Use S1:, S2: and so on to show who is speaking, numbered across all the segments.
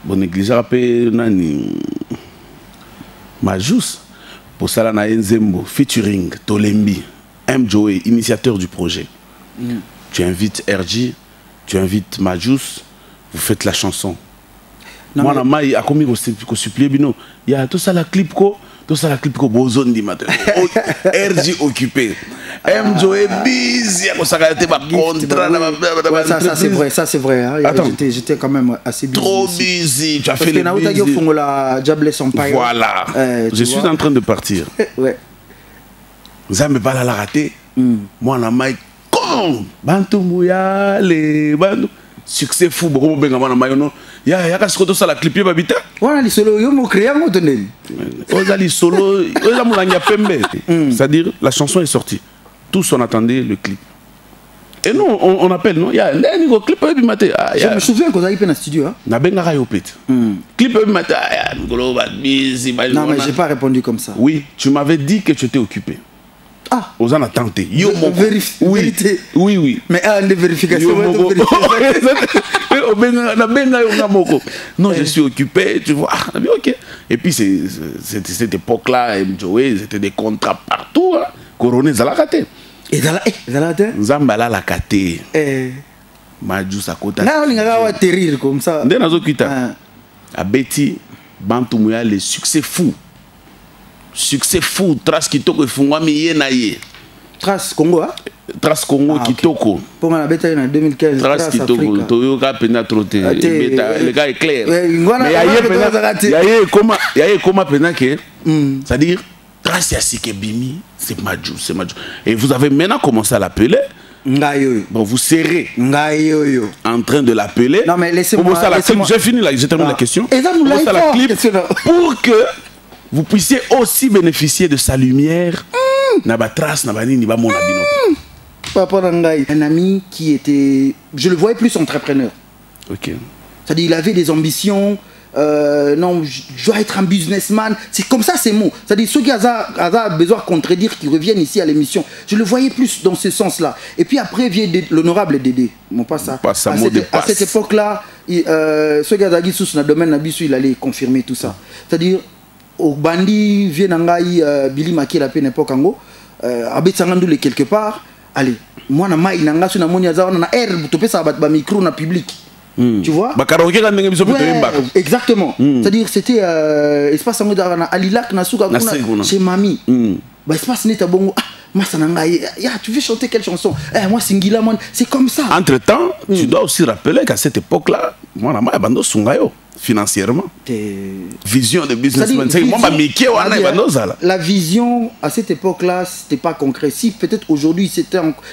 S1: bon négligé rappelé nani Majus pour ça là na Nzembo featuring Tolembi M Joey initiateur du projet. Tu invites RG, tu invites Majus, vous faites la chanson. Moi na mai a commis ko supplier bino il y a tout ça la clip ko bozone di matin RG occupé M Joey busy à ça te ba contrat
S2: ça c'est vrai hein. J'étais quand même assez busy.
S1: Trop busy, tu as fait le
S2: busy.
S1: Voilà. Je suis en train de partir.
S2: Ouais.
S1: Zambe bala la raté. Moi na mai comme Bantu Mouya les bantu succès fou beaucoup benga na mai non. Ya kasi ko to sala clip babita.
S2: Voilà les solo yo mo créer mo donner.
S1: Ozali solo, oza mulanga pembe. C'est-à-dire la chanson est sortie. Tous on attendait le clip. Et nous on appelle non, il y a un clip babimate.
S2: Je me souviens qu'on a eu dans le studio hein.
S1: Na benga rayo pet. Clip babimate ngolo ba busy.
S2: Non mais j'ai pas répondu comme ça.
S1: Oui, tu m'avais dit que tu étais occupé.
S2: Ah,
S1: aux en a tenté.
S2: Yo mon
S1: vérité. Oui.
S2: Mais à des vérifications.
S1: Non, je suis occupé, tu vois. Ok. Et puis cette époque-là, Joey, c'était des contrats partout. Hein. Coroné Zalakate.
S2: Et Zalakate.
S1: Zambala la kate. Majus à côté.
S2: Là on va atterrir comme ça.
S1: Dès nazo kita. À Betty, Bantu Mouya, les succès fous. Succès fou, Trace Kitoko et Fungwami Yenaye.
S2: Trace Congo, hein?
S1: Trace Congo Kitoko.
S2: Pour la bêta en 2015.
S1: Trace Kitoko, Toyoka Pena Troté. Le gars est clair. Mais il y a comment Pena que. C'est-à-dire, Trace Yassike Bimi, c'est Majou. Et vous avez maintenant commencé à l'appeler. Bon, vous serrez en train de l'appeler.
S2: Non, mais laissez-moi.
S1: J'ai fini là, j'ai terminé la question. Pour que vous puissiez aussi bénéficier de sa lumière.
S2: Un ami qui était, je le voyais plus entrepreneur.
S1: Ok.
S2: C'est-à-dire il avait des ambitions. Non, je dois être un businessman. C'est comme ça ces mots. C'est-à-dire ceux qui ont besoin de contredire, qui reviennent ici à l'émission. Je le voyais plus dans ce sens-là. Et puis après vient l'honorable Dédé. Bon, pas ça. À cette époque-là, ceux qui ont sous le domaine Nabisu, il allait confirmer tout ça. C'est-à-dire au bandi vient nangai Billy Maki la peine époque ango abetsangandoule quelque part. Allez, moi na mai nanga sur na monia za na air topé ça ba micro na public. Tu vois? Exactement. C'est-à-dire c'était espace ango na Alilak na suka chez Mami. Bah espace neta bongo tu veux chanter quelle chanson? Moi Singila mon, c'est comme ça.
S1: Entre-temps, tu dois aussi rappeler qu'à cette époque-là, moi na mai bando sungayo. Financièrement, vision de businessman.
S2: La vision à cette époque-là, c'était pas concret. Si peut-être aujourd'hui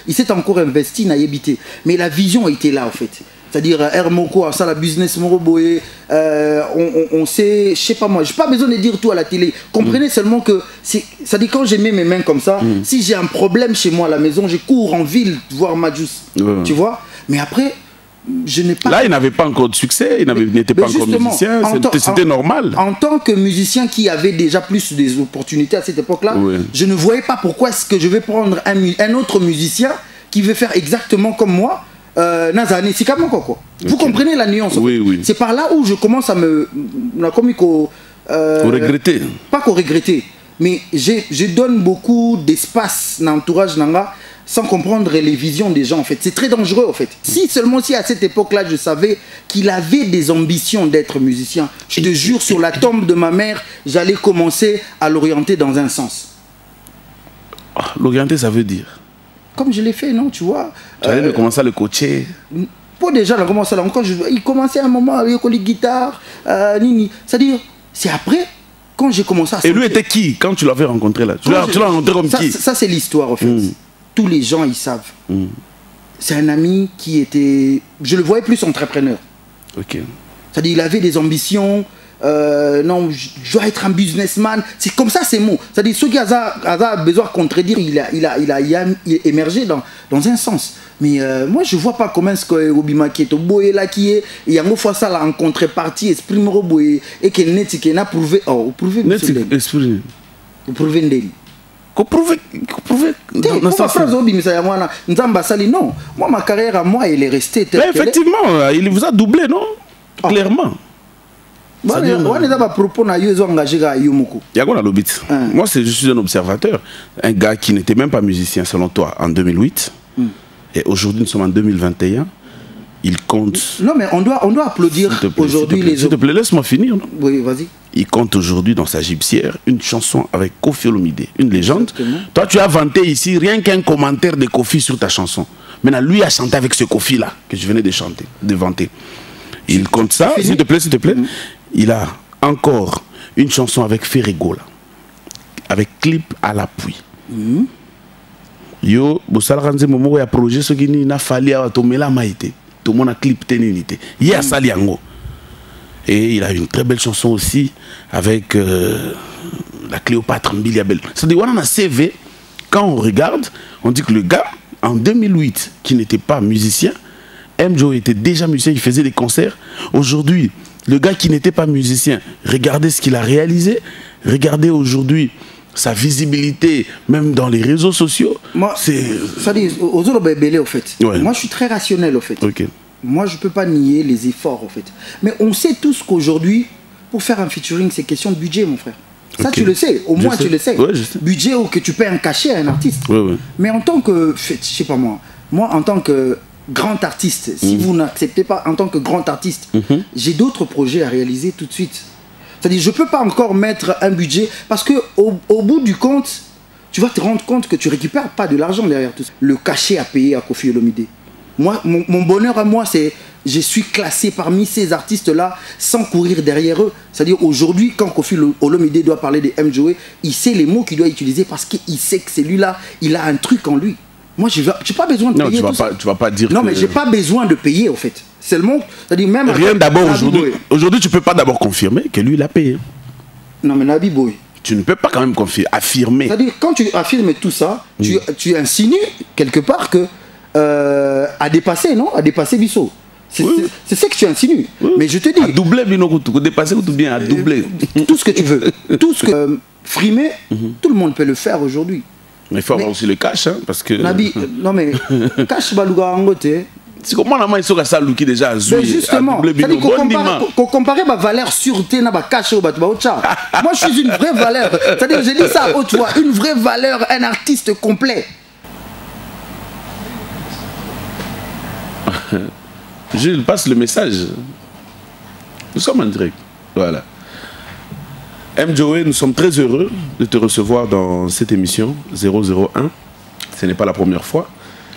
S2: il s'est encore investi dans Yébité, mais la vision était là en fait. C'est-à-dire Hermoko, ça la business Moroboé, on sait, je sais pas moi, j'ai pas besoin de dire tout à la télé. Comprenez seulement que ça dit quand j'ai mis mes mains comme ça, si j'ai un problème chez moi à la maison, je cours en ville voir Majus, tu vois. Mais après. Je n'ai pas...
S1: Là, il n'avait pas encore de succès, il n'était pas encore musicien, c'était normal.
S2: En tant que musicien qui avait déjà plus des opportunités à cette époque-là, je ne voyais pas pourquoi est-ce que je vais prendre un autre musicien qui veut faire exactement comme moi. Vous comprenez la nuance?
S1: Oui.
S2: C'est par là où je commence à me...
S1: regretter.
S2: Pas qu'au regretter, mais je donne beaucoup d'espace dans l'entourage Nanga sans comprendre les visions des gens en fait. C'est très dangereux en fait. Si seulement à cette époque-là je savais qu'il avait des ambitions d'être musicien, je te jure sur la tombe de ma mère, j'allais commencer à l'orienter dans un sens.
S1: L'orienter ça veut dire?
S2: Comme je l'ai fait, non, tu vois.
S1: Tu allais commencer à le coacher?
S2: Pas déjà, il commençait à un moment avec les guitares, c'est-à-dire, c'est après, quand j'ai commencé à...
S1: Et lui était qui quand tu l'avais rencontré là? Tu l'as rencontré comme qui?
S2: Ça c'est l'histoire en fait. Tous les gens ils savent. C'est un ami qui était, je le voyais plus entrepreneur.
S1: Ok.
S2: C'est-à-dire il avait des ambitions. Non, je dois être un businessman. C'est comme ça ces mots. C'est-à-dire ceux qui ont besoin de contredire, il a émergé dans un sens. Mais moi je vois pas comment est-ce que Obima qui est au boé là qui est il y a une fois ça là en contrepartie exprime Roboé et qu'il n'est n'a prouvé prouvé
S1: esprit
S2: vous prouvez ndeli
S1: prouver
S2: non, moi ma carrière à moi elle est restée
S1: effectivement il vous a doublé non clairement
S2: On est à propos de engagé à Yomoko.
S1: Moi, je suis un observateur. Un gars qui n'était même pas musicien, selon toi, en 2008. Et aujourd'hui, nous sommes en 2021. Il compte...
S2: Non, mais on doit applaudir aujourd'hui les autres.
S1: S'il te plaît, laisse-moi finir. Non?
S2: Oui, vas-y.
S1: Il compte aujourd'hui dans sa gypsière une chanson avec Koffi Olomide, une légende.
S2: Exactement.
S1: Toi, tu as vanté ici rien qu'un commentaire de Koffi sur ta chanson. Maintenant, lui a chanté avec ce Koffi-là que je venais de vanter. Il compte ça, s'il te plaît, s'il te plaît. Il a encore une chanson avec Ferrego, là, avec clip à l'appui. Yo, Bossalaranze Momo a projet ce qui n'a fallu à Tomela Maïté. Tout le monde a clip ténité. Il y a Saliango. Et il a une très belle chanson aussi avec la Cléopâtre Mbiliabel. C'est-à-dire, on a un CV, quand on regarde, on dit que le gars, en 2008, qui n'était pas musicien, M-Joe était déjà musicien, il faisait des concerts. Aujourd'hui, le gars qui n'était pas musicien, regardez ce qu'il a réalisé, regardez aujourd'hui sa visibilité, même dans les réseaux sociaux.
S2: Moi, ça dit, aux autres bébés, au fait. Ouais. Moi, je suis très rationnel, au fait.
S1: Okay.
S2: Moi, je ne peux pas nier les efforts, au fait. Mais on sait tous qu'aujourd'hui, pour faire un featuring, c'est question de budget, mon frère. Ça, tu le sais. Au moins, tu le sais.
S1: Ouais, je sais.
S2: Budget ou que tu paies un cachet à un artiste.
S1: Ouais, ouais.
S2: Mais en tant que, je sais pas moi en tant que grand artiste, si vous n'acceptez pas en tant que grand artiste, j'ai d'autres projets à réaliser tout de suite. C'est-à-dire, je ne peux pas encore mettre un budget parce qu'au bout du compte, tu vas te rendre compte que tu ne récupères pas de l'argent derrière tout ça. Le cachet à payer à Koffi Olomide. Moi, mon bonheur à moi, c'est je suis classé parmi ces artistes-là sans courir derrière eux. C'est-à-dire, aujourd'hui, quand Koffi Olomide doit parler de M-Joe, il sait les mots qu'il doit utiliser parce qu'il sait que celui-là, il a un truc en lui. Moi, je n'ai pas besoin de payer.
S1: Tu vas pas dire.
S2: Non, mais je n'ai pas besoin de payer, au fait. Seulement, c'est-à-dire même...
S1: Rien d'abord aujourd'hui. Aujourd'hui, tu ne peux pas d'abord confirmer que lui, il a payé.
S2: Non, mais Nabi Boy.
S1: Tu ne peux pas quand même affirmer.
S2: C'est-à-dire, quand tu affirmes tout ça, tu insinues quelque part que à dépasser, non? À dépasser Bissot. C'est ce que tu insinues. Mais je te dis...
S1: À doubler, dépasser ou tout bien à doubler.
S2: Tout ce que tu veux. Tout ce que... frimer, tout le monde peut le faire aujourd'hui.
S1: Mais il faut avoir aussi le cash, hein, parce que...
S2: Nabi, non mais, cash baluga angote.
S1: C'est comment la main ils ça qui déjà a
S2: joué. Justement, qu'on compare ma valeur sûreté na ba cash au batu baocha. Moi je suis une vraie valeur. C'est-à-dire j'ai dit ça tu vois, une vraie valeur, un artiste complet.
S1: Je passe le message. Nous sommes en direct. Voilà. M-Joe, nous sommes très heureux de te recevoir dans cette émission 001. Ce n'est pas la première fois.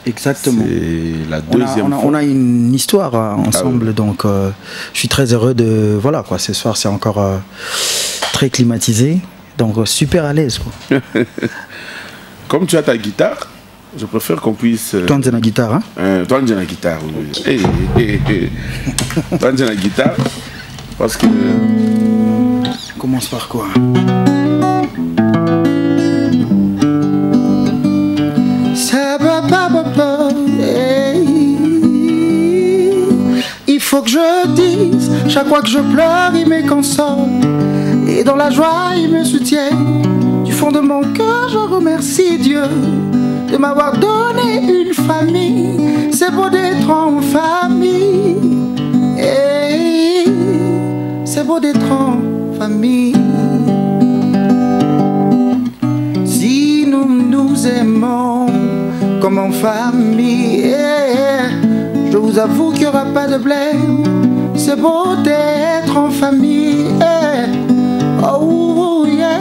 S2: Exactement.
S1: C'est la deuxième fois.
S2: On a une histoire ensemble, donc je suis très heureux de... Voilà, quoi, ce soir c'est encore très climatisé, donc super à l'aise.
S1: Comme tu as ta guitare, je préfère qu'on puisse...
S2: Toi, tu as la guitare, hein?
S1: Toi, tu as la guitare, oui. Toi, tu as la guitare, parce que...
S2: On commence par quoi? Il faut que je dise, chaque fois que je pleure, il me console. Et dans la joie, il me soutient. Du fond de mon cœur, je remercie Dieu de m'avoir donné une famille. C'est beau d'être en famille. C'est beau d'être en famille. Si nous nous aimons comme en famille, je vous avoue qu'il n'y aura pas de blême. C'est beau d'être en famille. Oh yeah,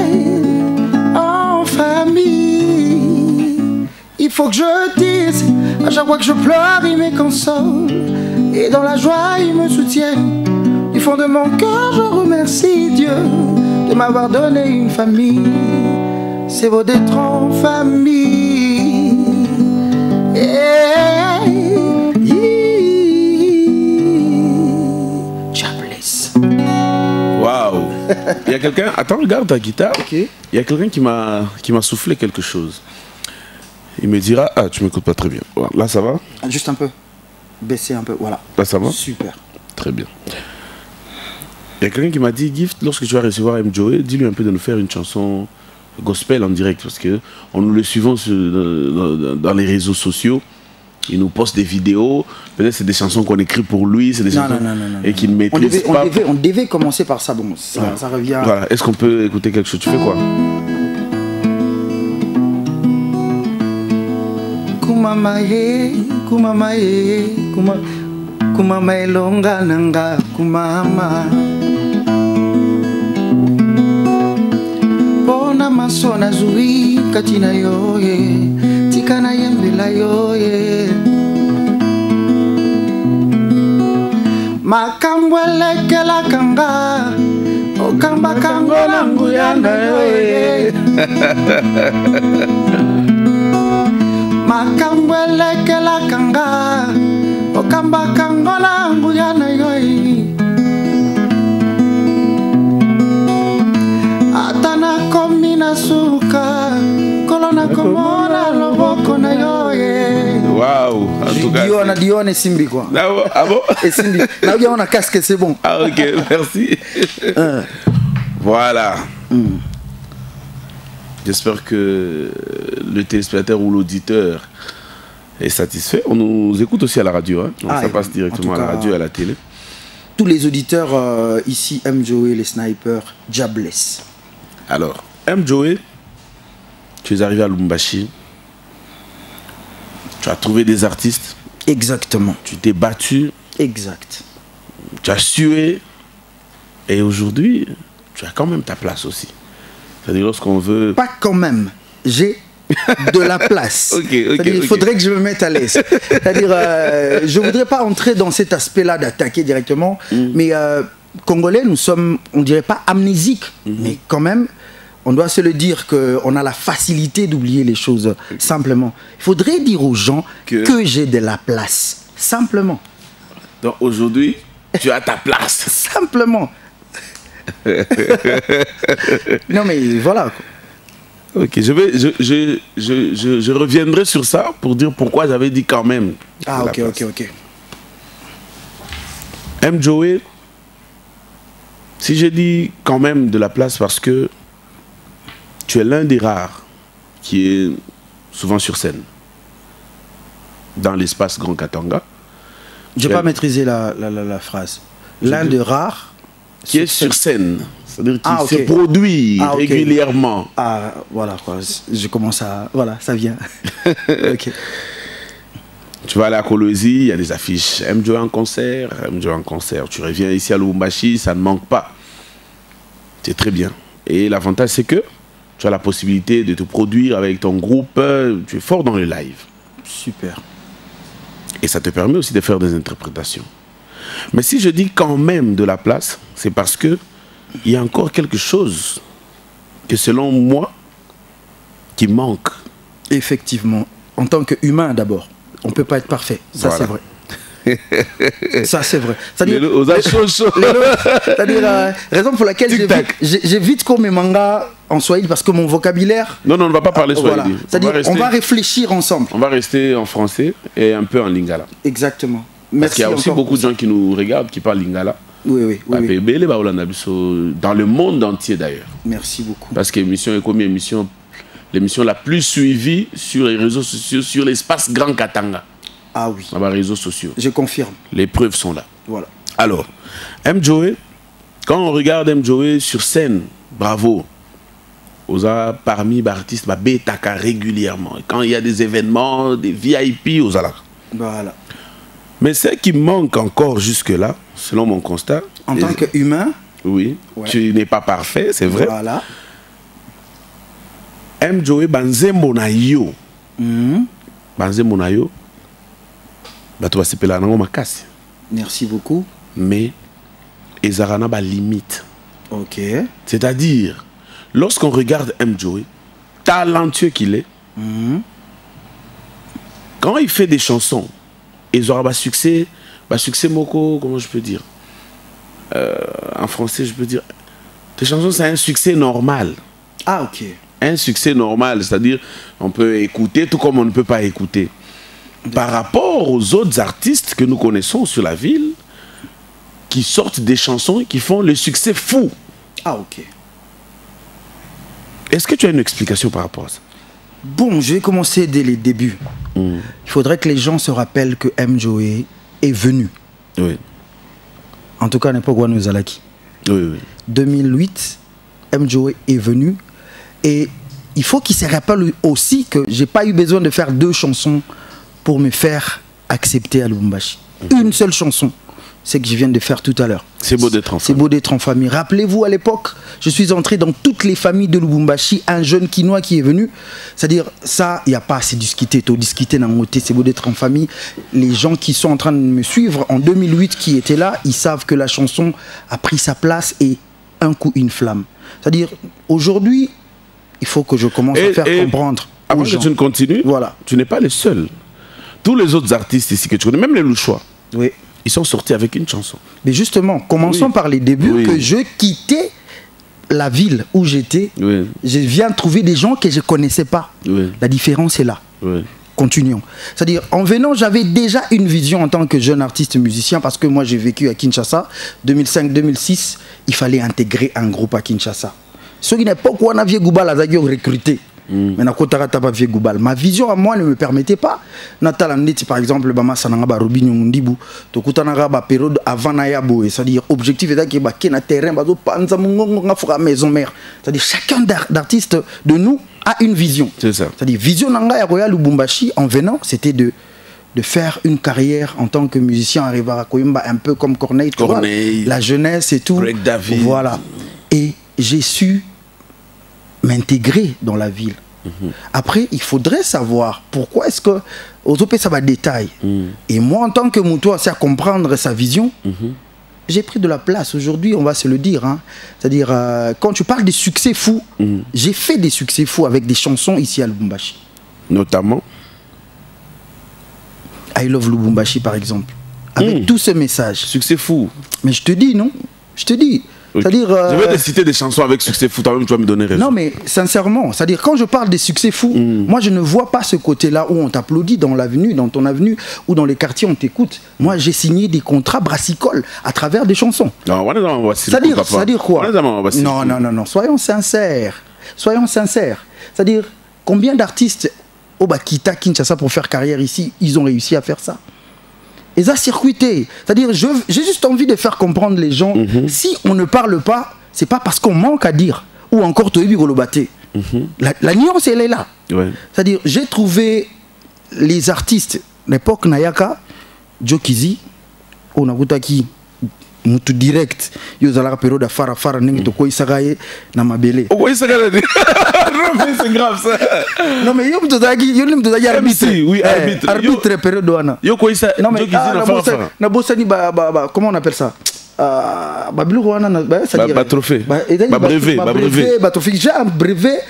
S2: en famille. Il faut que je dise, à chaque fois que je pleure, il me console. Et dans la joie, il me soutient. Du fond de mon cœur, je remercie Dieu de m'avoir donné une famille. C'est beau d'être en famille. Jobless.
S1: Waouh. Il y a quelqu'un... Attends, regarde ta guitare.
S2: Okay.
S1: Il y a quelqu'un qui m'a soufflé quelque chose. Il me dira... Ah, tu m'écoutes pas très bien. Voilà. Là, ça va?
S2: Juste un peu. Baisser un peu, voilà.
S1: Là, ça va?
S2: Super.
S1: Très bien. Il y a quelqu'un qui m'a dit, Gift, lorsque tu vas recevoir M-Joe, dis-lui un peu de nous faire une chanson gospel en direct, parce que nous le suivons dans les réseaux sociaux. il nous poste des vidéos, peut-être c'est des chansons qu'on écrit pour lui, c'est des chansons et qu'il ne maîtrise pas.
S2: On devait commencer par ça, bon, ça revient...
S1: Voilà, est-ce qu'on peut écouter quelque chose? Tu fais quoi?
S2: Kumamae, kumamae, kumamae longa nanga, kumama. Bona masona zui katina yoye, tikana yembela yoye. Makambwele kela kanga, okamba kango nangu yana yoye. Makambwele kela kanga, okamba kango nangu yana yoye. Atana komina suka, kolona komona loboko na yoye.
S1: Waouh, en tout cas.
S2: Dione Simbi quoi.
S1: Ah bon?
S2: Et Simbi. Là où on a casque, c'est bon.
S1: Ah ok, merci. Voilà. J'espère que le téléspectateur ou l'auditeur est satisfait. On nous écoute aussi à la radio. Hein. Donc ça passe directement à la radio et à la télé.
S2: Tous les auditeurs ici, M. Joey, les snipers, Jobless.
S1: Alors, M. Joey, tu es arrivé à Lubumbashi. Tu as trouvé des artistes.
S2: Exactement.
S1: Tu t'es battu.
S2: Exact.
S1: Tu as sué. Et aujourd'hui, tu as quand même ta place aussi. C'est-à-dire lorsqu'on veut...
S2: Pas quand même. J'ai de la place. Il faudrait que je me mette à l'aise. C'est-à-dire, je ne voudrais pas entrer dans cet aspect-là d'attaquer directement. Mais Congolais, nous sommes, on ne dirait pas amnésiques. Mais quand même, on doit se le dire qu'on a la facilité d'oublier les choses. Simplement. Il faudrait dire aux gens que j'ai de la place. Simplement.
S1: Donc aujourd'hui, tu as ta place.
S2: Simplement. Non mais voilà.
S1: Ok, je reviendrai sur ça pour dire pourquoi j'avais dit quand même.
S2: Ah ok.
S1: M. Joey, si j'ai dit quand même de la place parce que tu es l'un des rares qui est souvent sur scène dans l'espace Grand Katanga.
S2: Je n'ai pas maîtrisé la phrase. L'un des rares
S1: qui est sur scène, c'est-à-dire qui se produit régulièrement.
S2: Ah, voilà, quoi. Je commence à... Voilà, ça vient. Ok.
S1: Tu vas aller à Kolwezi, il y a des affiches. M. Joey en concert, M. Joey en concert. Tu reviens ici à Lubumbashi, ça ne manque pas. C'est très bien. Et l'avantage, c'est que tu as la possibilité de te produire avec ton groupe. Tu es fort dans le live.
S2: Super.
S1: Et ça te permet aussi de faire des interprétations. Mais si je dis quand même de la place, c'est parce que il y a encore quelque chose que selon moi qui manque.
S2: Effectivement. En tant qu'humain d'abord, on ne peut pas être parfait. Ça c'est vrai. Ça c'est vrai. C'est-à-dire, raison pour laquelle j'évite comme mes mangas en swahili parce que mon vocabulaire...
S1: Non, on ne va pas parler swahili.
S2: Voilà. C'est-à-dire on va réfléchir ensemble.
S1: On va rester en français et un peu en lingala.
S2: Exactement.
S1: Parce qu'il y a aussi beaucoup de gens qui nous regardent, qui parlent lingala.
S2: Oui.
S1: Dans le monde entier d'ailleurs.
S2: Merci beaucoup.
S1: Parce que l'émission est comme l'émission la plus suivie sur les réseaux sociaux, sur l'espace Grand Katanga.
S2: Ah oui.
S1: Dans les réseaux sociaux.
S2: Je confirme.
S1: Les preuves sont là.
S2: Voilà.
S1: Alors, M. Joey, quand on regarde M. Joey sur scène, bravo. Parmi les artistes, Betaka régulièrement. Quand il y a des événements, des VIP,
S2: voilà.
S1: Mais ce qui manque encore jusque-là, selon mon constat...
S2: En tant qu'humain...
S1: Oui, tu n'es pas parfait, c'est vrai.
S2: Voilà.
S1: M. Joey, Banzembo na yo. Banzembo na yo.
S2: Merci beaucoup.
S1: Mais, ezarana ba limite.
S2: Ok.
S1: C'est-à-dire, lorsqu'on regarde M. Joey, talentueux qu'il est, quand il fait des chansons, ils auront succès moko, comment je peux dire, en français je peux dire, tes chansons c'est un succès normal.
S2: Ah ok.
S1: Un succès normal, c'est-à-dire on peut écouter tout comme on ne peut pas écouter. Par rapport aux autres artistes que nous connaissons sur la ville, qui sortent des chansons qui font le succès fou.
S2: Ah ok.
S1: Est-ce que tu as une explication par rapport à ça?
S2: Bon, je vais commencer dès les débuts. Il faudrait que les gens se rappellent que M. Joe est venu.
S1: Oui.
S2: En tout cas, à l'époque où nous allons.
S1: Oui, oui.
S2: 2008, M. Joe est venu. Et il faut qu'il se rappelle aussi que j'ai pas eu besoin de faire 2 chansons pour me faire accepter à Lubumbashi. Une seule chanson, c'est que je viens de faire tout à l'heure.
S1: C'est beau d'être en famille.
S2: C'est beau d'être en famille. Rappelez-vous, à l'époque, je suis entré dans toutes les familles de Lubumbashi, un jeune Kinois qui est venu. C'est-à-dire, ça, il n'y a pas assez discuté. C'est beau d'être en famille. Les gens qui sont en train de me suivre en 2008, qui étaient là, ils savent que la chanson a pris sa place et un coup, une flamme. C'est-à-dire, aujourd'hui, il faut que je commence à faire comprendre.
S1: Avant que tu ne continues,
S2: voilà.
S1: Tu n'es pas le seul. Tous les autres artistes ici que tu connais, même les Louchois,
S2: oui.
S1: Ils sont sortis avec une chanson.
S2: Mais justement, commençons par les débuts, que je quittais la ville où j'étais. Oui. Je viens trouver des gens que je ne connaissais pas. Oui. La différence est là. Oui. Continuons. C'est-à-dire, en venant, j'avais déjà une vision en tant que jeune artiste musicien, parce que moi, j'ai vécu à Kinshasa. 2005-2006, il fallait intégrer un groupe à Kinshasa. Ce qui n'est pas quoi on a recruté. Mais ma vision à moi ne me permettait pas. Par exemple, période avant c'est-à-dire objectif est qu'il terrain, maison mère. C'est-à-dire chacun d'artistes de nous a une vision.
S1: C'est ça.
S2: C'est-à-dire vision nanga Royal Lubumbashi en venant, c'était de faire une carrière en tant que musicien arriver à Koyumba un peu comme Corneille, la jeunesse et tout.
S1: Break David.
S2: Voilà. Et j'ai su m'intégrer dans la ville. Après, il faudrait savoir pourquoi est-ce que Ozopé ça va détail. Et moi, en tant que Moutoua, c'est à comprendre sa vision. J'ai pris de la place. Aujourd'hui, on va se le dire. Hein. C'est-à-dire, quand tu parles des succès fous, j'ai fait des succès fous avec des chansons ici à Lubumbashi.
S1: Notamment
S2: I Love Lubumbashi, par exemple. Avec tous ces messages.
S1: Succès fou.
S2: Mais je te dis, non? Je te dis. C'est-à-dire,
S1: je vais te citer des chansons avec succès fou, toi-même tu vas me donner raison.
S2: Non mais sincèrement, c'est-à-dire quand je parle des succès fous, moi je ne vois pas ce côté-là où on t'applaudit dans l'avenue, dans ton avenue, ou dans les quartiers on t'écoute. Moi j'ai signé des contrats brassicoles à travers des chansons. C'est-à-dire quoi? Non, soyons sincères. Soyons sincères. C'est-à-dire, combien d'artistes au Bakita, Kinshasa pour faire carrière ici, ils ont réussi à faire ça? Et ça circuité. C'est-à-dire, j'ai juste envie de faire comprendre les gens, si on ne parle pas, c'est pas parce qu'on manque à dire, ou encore Toyebi Golobaté. La nuance, elle est là. Ouais. C'est-à-dire, j'ai trouvé les artistes, l'époque Nayaka, Joe Kizi, Onagutaki, Moutou direct, Yozala période de Fara Nengi Toko Isagaye, Namabele.
S1: Oh, Isagaye, c'est grave ça.
S2: Non, mais yo m'tozaki arbitre.
S1: Oui, arbitre.
S2: Arbitre période douana.
S1: Yo quoi ça?
S2: Non, mais na bossani comment on appelle ça?
S1: Trophée. Brevet.
S2: J'ai un brevet.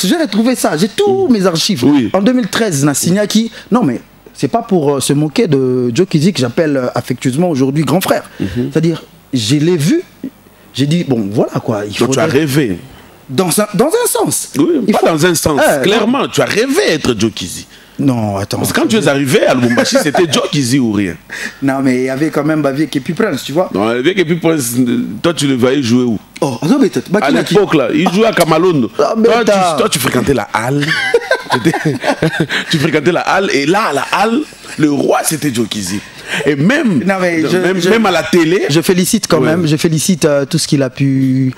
S2: J'ai retrouvé ça. J'ai tous mes archives. Oui. En 2013, na Signaki. Non, mais c'est pas pour se moquer de Joe Kizi que j'appelle affectueusement aujourd'hui grand frère. C'est-à-dire, je l'ai vu, j'ai dit, bon, voilà quoi.
S1: Donc tu as rêvé.
S2: Dans un sens.
S1: Oui, pas dans un sens. Clairement, non. Tu as rêvé être Joe Kizi.
S2: Non, attends.
S1: Parce que quand tu es arrivé à Lubumbashi, c'était Joe Kizi ou rien.
S2: Non, mais il y avait quand même Bavier Kepi Prince, tu vois.
S1: Non, Bavier Kepi Prince, toi tu le voyais jouer où?
S2: Oh,
S1: à l'époque là, il jouait à Kamalondo. Toi tu fréquentais la halle. Tu fréquentais la halle et là, à la halle, le roi c'était Joe Kizi. Et même, même à la télé.
S2: Je félicite quand même, je félicite tout ce qu'il a pu.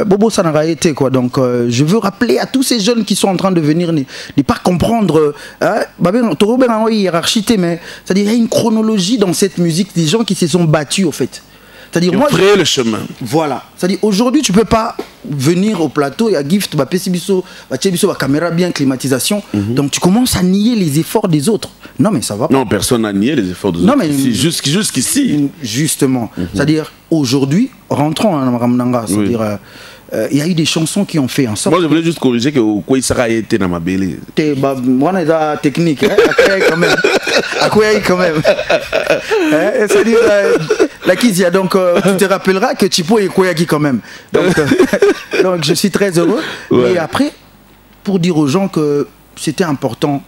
S2: Bobo Sanara été quoi. Donc je veux rappeler à tous ces jeunes qui sont en train de venir ne pas comprendre. Hiérarchité, mais c'est-à-dire il y a une chronologie dans cette musique des gens qui se sont battus au fait. C'est-à-dire moi
S1: le chemin.
S2: Voilà. C'est-à-dire aujourd'hui tu peux pas venir au plateau et à gift la caméra bien climatisation. Donc tu commences à nier les efforts des autres. Non mais ça va pas.
S1: Non, personne n'a nié les efforts des autres. Mais jusqu'ici.
S2: Justement. C'est-à-dire aujourd'hui, rentrons à Ramnanga, c'est-à-dire il y a eu des chansons qui ont fait en sorte.
S1: Moi je voulais juste corriger que Koïsara était dans ma belle.
S2: Moi on est technique, quand même. Quand même. C'est-à-dire la Kizia, donc tu te rappelleras que Chipo est Koyaki quand même. Donc je suis très heureux. Et après, pour dire aux gens que c'était important,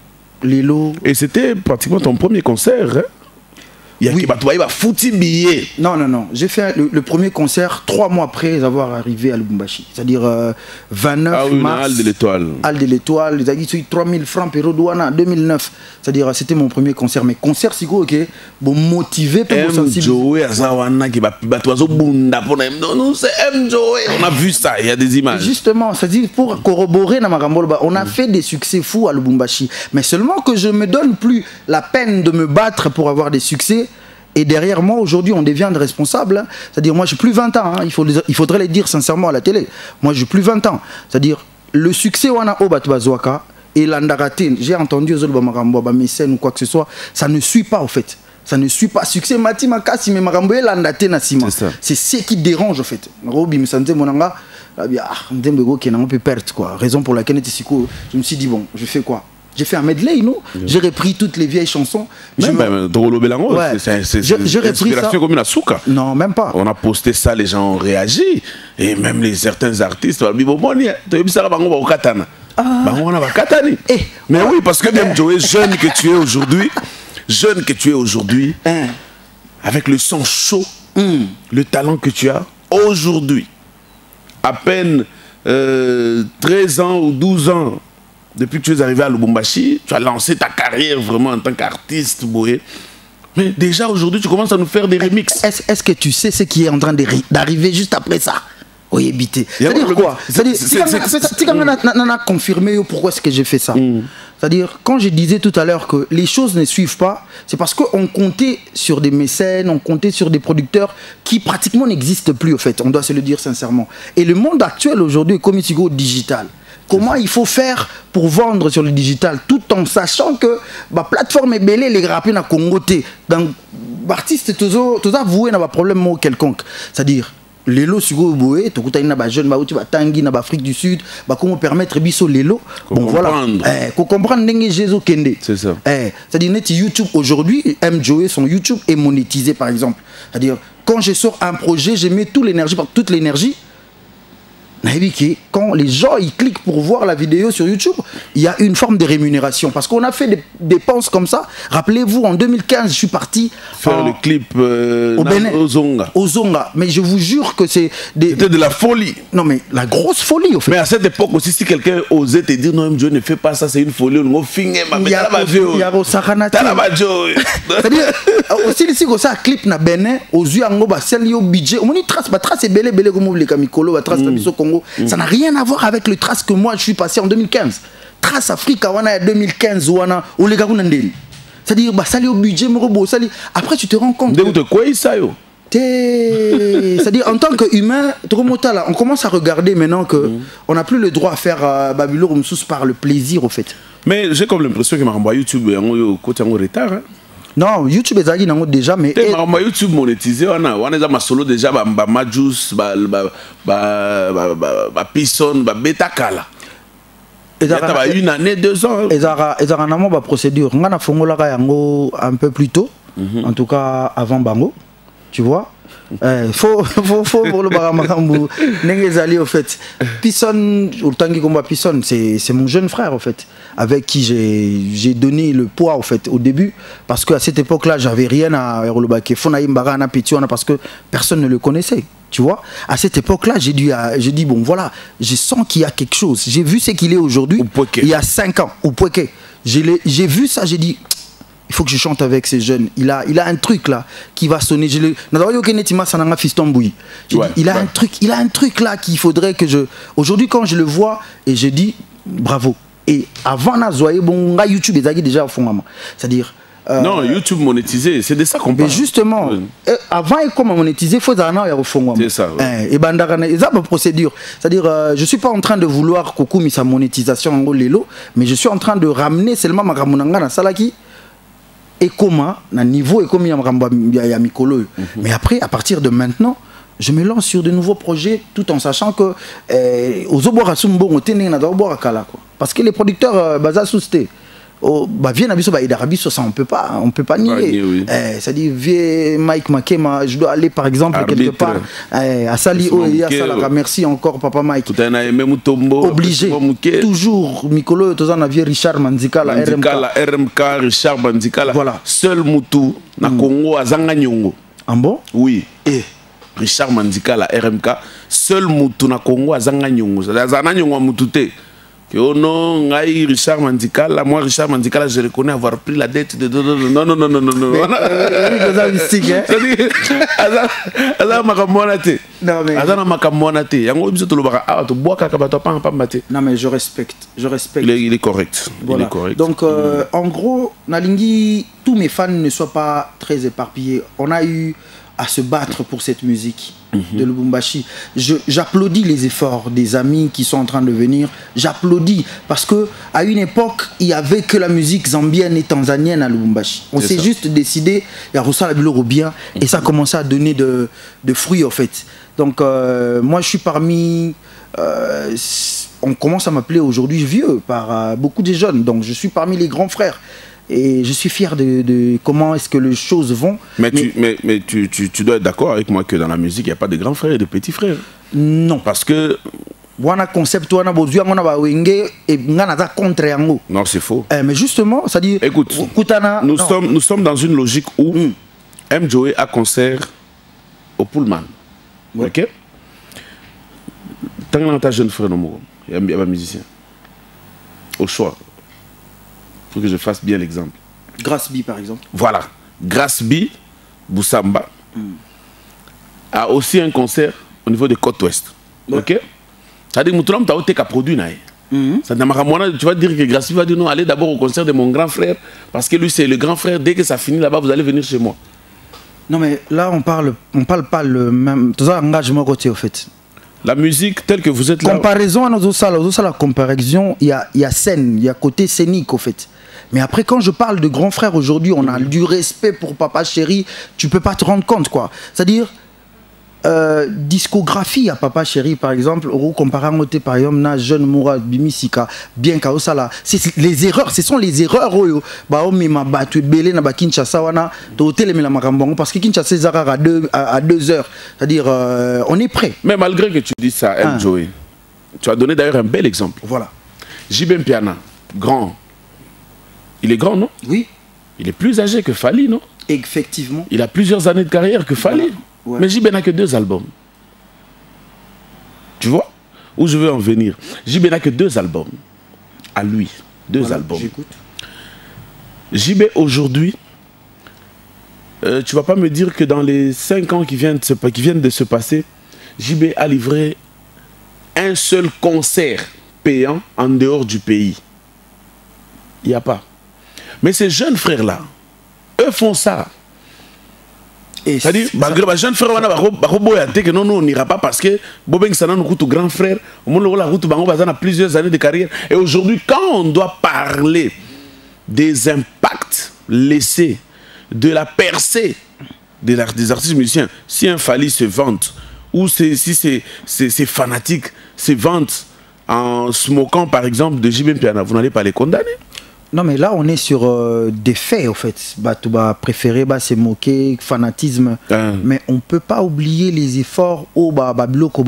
S2: les lots.
S1: Et c'était pratiquement ton premier concert, hein? Il y a qui va foutu billet.
S2: Non, non, non. J'ai fait le premier concert 3 mois après avoir arrivé à Lubumbashi. C'est-à-dire 29 mars.
S1: Halle de l'Étoile.
S2: Halle de l'Étoile. Les aguis, 3000 francs per douane 2009. C'est-à-dire c'était mon premier concert. Mais concert, c'est quoi, ok? Bon, motivé pour me sensibiliser.
S1: Joey Azawana qui va bunda pour nous, c'est M. Joey. On a vu ça, il y a des images.
S2: Justement, c'est-à-dire pour corroborer dans Marambolba, on a fait des succès fous à Lubumbashi. Mais seulement que je me donne plus la peine de me battre pour avoir des succès. Et derrière moi, aujourd'hui, on devient responsable. Hein. C'est-à-dire, moi, j'ai plus 20 ans. Hein. Il faudrait le dire sincèrement à la télé. Moi, j'ai plus 20 ans. C'est-à-dire, le succès, wana Obatbazwaka et l'Andaratin, j'ai entendu aux autres mécènes ou quoi que ce soit, ça ne suit pas, au fait. Ça ne suit pas. Succès, Mati Makasi, mais Marambo et l'Andaté Nassima. C'est ce qui dérange, au fait. Robi, me sentais mon anga, Ndembego qui est un peu perte, quoi. Raison pour laquelle je me suis dit, bon, je fais quoi? J'ai fait un medley, non? J'ai repris toutes les vieilles chansons.
S1: Même Drolo Belango, c'est une inspiration comme une asuka.
S2: Non, même pas.
S1: On a posté ça, les gens ont réagi. Et même certains artistes, mais oui, parce que même Joey, jeune que tu es aujourd'hui, avec le sang chaud, le talent que tu as, aujourd'hui, à peine 13 ans ou 12 ans, depuis que tu es arrivé à Lubumbashi, tu as lancé ta carrière vraiment en tant qu'artiste, Boé. Mais déjà aujourd'hui, tu commences à nous faire des remixes.
S2: Est-ce que tu sais ce qui est en train d'arriver juste après ça? Oui, habité. C'est-à-dire quoi? Tu as confirmé pourquoi est-ce que j'ai fait ça. C'est-à-dire, quand je disais tout à l'heure que les choses ne suivent pas, c'est parce qu'on comptait sur des mécènes, on comptait sur des producteurs qui pratiquement n'existent plus, au fait. On doit se le dire sincèrement. Et le monde actuel aujourd'hui est comme un digital. Comment il faut faire pour vendre sur le digital tout en sachant que la plateforme est belle, les rappeurs na Congo donc l'artiste tout ça voué n'a pas problème quelconque. C'est-à-dire lelo sugo boé to kuta ina ba jeune ba uti ba tangi na ba Afrique du Sud ba comment permettre biso lelo bon voilà qu'on comprendre ndenge Jésus kende.
S1: C'est ça.
S2: C'est-à-dire net YouTube aujourd'hui M Joey son YouTube est monétisé par exemple. C'est-à-dire quand je sors un projet, je mets toute l'énergie quand les gens ils cliquent pour voir la vidéo sur YouTube, il y a une forme de rémunération. Parce qu'on a fait des dépenses comme ça. Rappelez-vous, en 2015, je suis parti
S1: faire le clip
S2: au Bénin, au Zonga. Mais je vous jure que c'est
S1: c'était de la folie.
S2: Non, mais la grosse folie, au fait.
S1: Mais à cette époque aussi, si quelqu'un osait te dire non, Dieu ne fait pas ça, c'est une folie.
S2: Il y a Rosaranati. C'est-à-dire, aussi, si on a un clip na Bénin, aux yeux, on a budget. On a une trace, c'est belé, comme on dit, Mikolo, trace de Congo. Ça n'a rien à voir avec le trace que moi je suis passé en 2015. Trace Africa, on a 2015, on les gars, c'est-à-dire, ça au budget, après tu te rends compte.
S1: De quoi il ça yo?
S2: C'est-à-dire, en tant qu'humain, on commence à regarder maintenant qu'on n'a plus le droit à faire Babylone par le plaisir, au fait.
S1: Mais j'ai comme l'impression que ma YouTube est en retard.
S2: Non, YouTube est déjà, mais...
S1: YouTube monétisé, on a ma solo déjà, Majus, Pisson, Beta Kala. Il y a une année, 2 ans.
S2: Et ça a une procédure. On a fait un peu plus tôt, en tout cas avant Bango, tu vois. Faut pour le baramakambou n'engezali au fait Pisson Urtangi Komba Pisson c'est mon jeune frère au fait avec qui j'ai donné le poids au fait au début parce qu'à cette époque là j'avais rien à Rolobake Fonaïmbara na Petiona parce que personne ne le connaissait tu vois à cette époque là j'ai dit bon voilà je sens qu'il y a quelque chose j'ai vu ce qu'il est aujourd'hui il y a 5 ans au Pouéké j'ai vu ça j'ai dit il faut que je chante avec ces jeunes. Il a un truc là qui va sonner. Il a un truc là qu'il faudrait que je. Aujourd'hui, quand je le vois et je dis bravo. Et avant YouTube est déjà au fond. C'est-à-dire.
S1: Non, YouTube monétisé, c'est de ça qu'on parle.
S2: Mais justement, avant et comment monétiser, il faut avoir au fond.
S1: C'est ça.
S2: Et ça ma procédure. C'est-à-dire, je ne suis pas en train de vouloir Kokumi sa monétisation en Lelo, mais je suis en train de ramener seulement ma Ramonanga na Salaki. Et comment, à niveau et comme il y a Mikolo. Mais après, à partir de maintenant, je me lance sur de nouveaux projets tout en sachant que parce que les producteurs Baza Sousté, viens à Bisso, ça on peut pas nier.
S1: Oui.
S2: Ça dit, vieux Mike Makema, je dois aller par exemple
S1: Arbitre.
S2: quelque part à Sali, merci encore Papa Mike.
S1: Tout un même tombeau.
S2: Obligé. Toujours, Mikolo, tout ça, vieux Richard Manzika, la
S1: RMK, Richard Manzika,
S2: voilà.
S1: Seul Moutou, na Congo, à Zanganyongo.
S2: Ah bon?
S1: Oui. Richard Manzika, la RMK, seul Moutou na Congo, à Zanganyongo. Zanganyongo, Moutouté. Oh non, Richard Mandikala, moi Richard Mandikala, je reconnais avoir pris la dette de... Non.
S2: Non mais je respecte.
S1: Il est correct.
S2: Voilà. Donc en gros, Nalingi, tous mes fans ne soient pas très éparpillés. On a eu à se battre pour cette musique de Lubumbashi. J'applaudis les efforts des amis qui sont en train de venir. J'applaudis parce que à une époque, il n'y avait que la musique zambienne et tanzanienne à Lubumbashi. On s'est juste décidé, il y a Rossa la Bilo bien, et ça a commencé à donner de fruits en fait. Donc moi je suis parmi... on commence à m'appeler aujourd'hui vieux par beaucoup de jeunes. Donc je suis parmi les grands frères. Et je suis fier de comment est-ce que les choses vont.
S1: Mais tu dois être d'accord avec moi que dans la musique, il n'y a pas de grands frères et de petits frères.
S2: Non.
S1: Parce que... Non, c'est faux.
S2: Mais justement, ça dit...
S1: Écoute, nous sommes dans une logique où M. Joey a concert au Pullman. Ouais. Ok? Tant que tu as jeune frère, il y a un musicien. Au choix. Il faut que je fasse bien l'exemple.
S2: Grasby par exemple.
S1: Voilà. Grasby, Boussamba, a aussi un concert au niveau de Côte-Ouest. Ouais. Ok? Ça veut dire que tu as été produit. Tu vas dire que Grasby va dire non, allez d'abord au concert de mon grand frère, parce que lui c'est le grand frère, dès que ça finit là-bas, vous allez venir chez moi.
S2: Non mais là on parle pas le même... Tout ça engagement côté au fait.
S1: La musique telle que vous êtes là...
S2: Comparaison à nos autres la comparaison, il y a scène, il y a côté scénique au fait. Mais après, quand je parle de grand frère aujourd'hui, on a du respect pour Papa Chéri, tu peux pas te rendre compte quoi. C'est-à-dire, discographie à Papa Chéri par exemple, comparant au par exemple, na jeune Moura Bimisika, bien Kaosala, les erreurs, ce sont les erreurs bah mi ma battu belé na ba Kinshasa wana, to télé la makambango parce que Kinshasa Zara à 2 heures. C'est-à-dire on est prêt.
S1: Mais malgré que tu dis ça, M. Joey, tu as donné d'ailleurs un bel exemple.
S2: Voilà.
S1: JB Mpiana, grand. Il est grand, non?
S2: Oui.
S1: Il est plus âgé que Fali, non?
S2: Effectivement.
S1: Il a plusieurs années de carrière que Fali. Voilà. Ouais. Mais JB n'a que 2 albums. Tu vois où je veux en venir? JB n'a que 2 albums. À lui. 2 albums.
S2: J'écoute.
S1: JB aujourd'hui, tu vas pas me dire que dans les 5 ans qui viennent de se passer, JB a livré un seul concert payant en dehors du pays. Il n'y a pas. Mais ces jeunes frères-là, eux font ça. C'est-à-dire, les jeunes frères, on n'ira pas parce que Bobeng Sana nous coûte grand frère, on a plusieurs années de carrière. Et aujourd'hui, quand on doit parler des impacts laissés, de la percée des artistes musiciens, si un Fali se vante, ou si ces fanatiques se vantent en se moquant par exemple de JB Mpiana, vous n'allez pas les condamner.
S2: Non mais là on est sur des faits en fait. Tu vas préférer se moquer, fanatisme. Mais on ne peut pas oublier les efforts au bloc au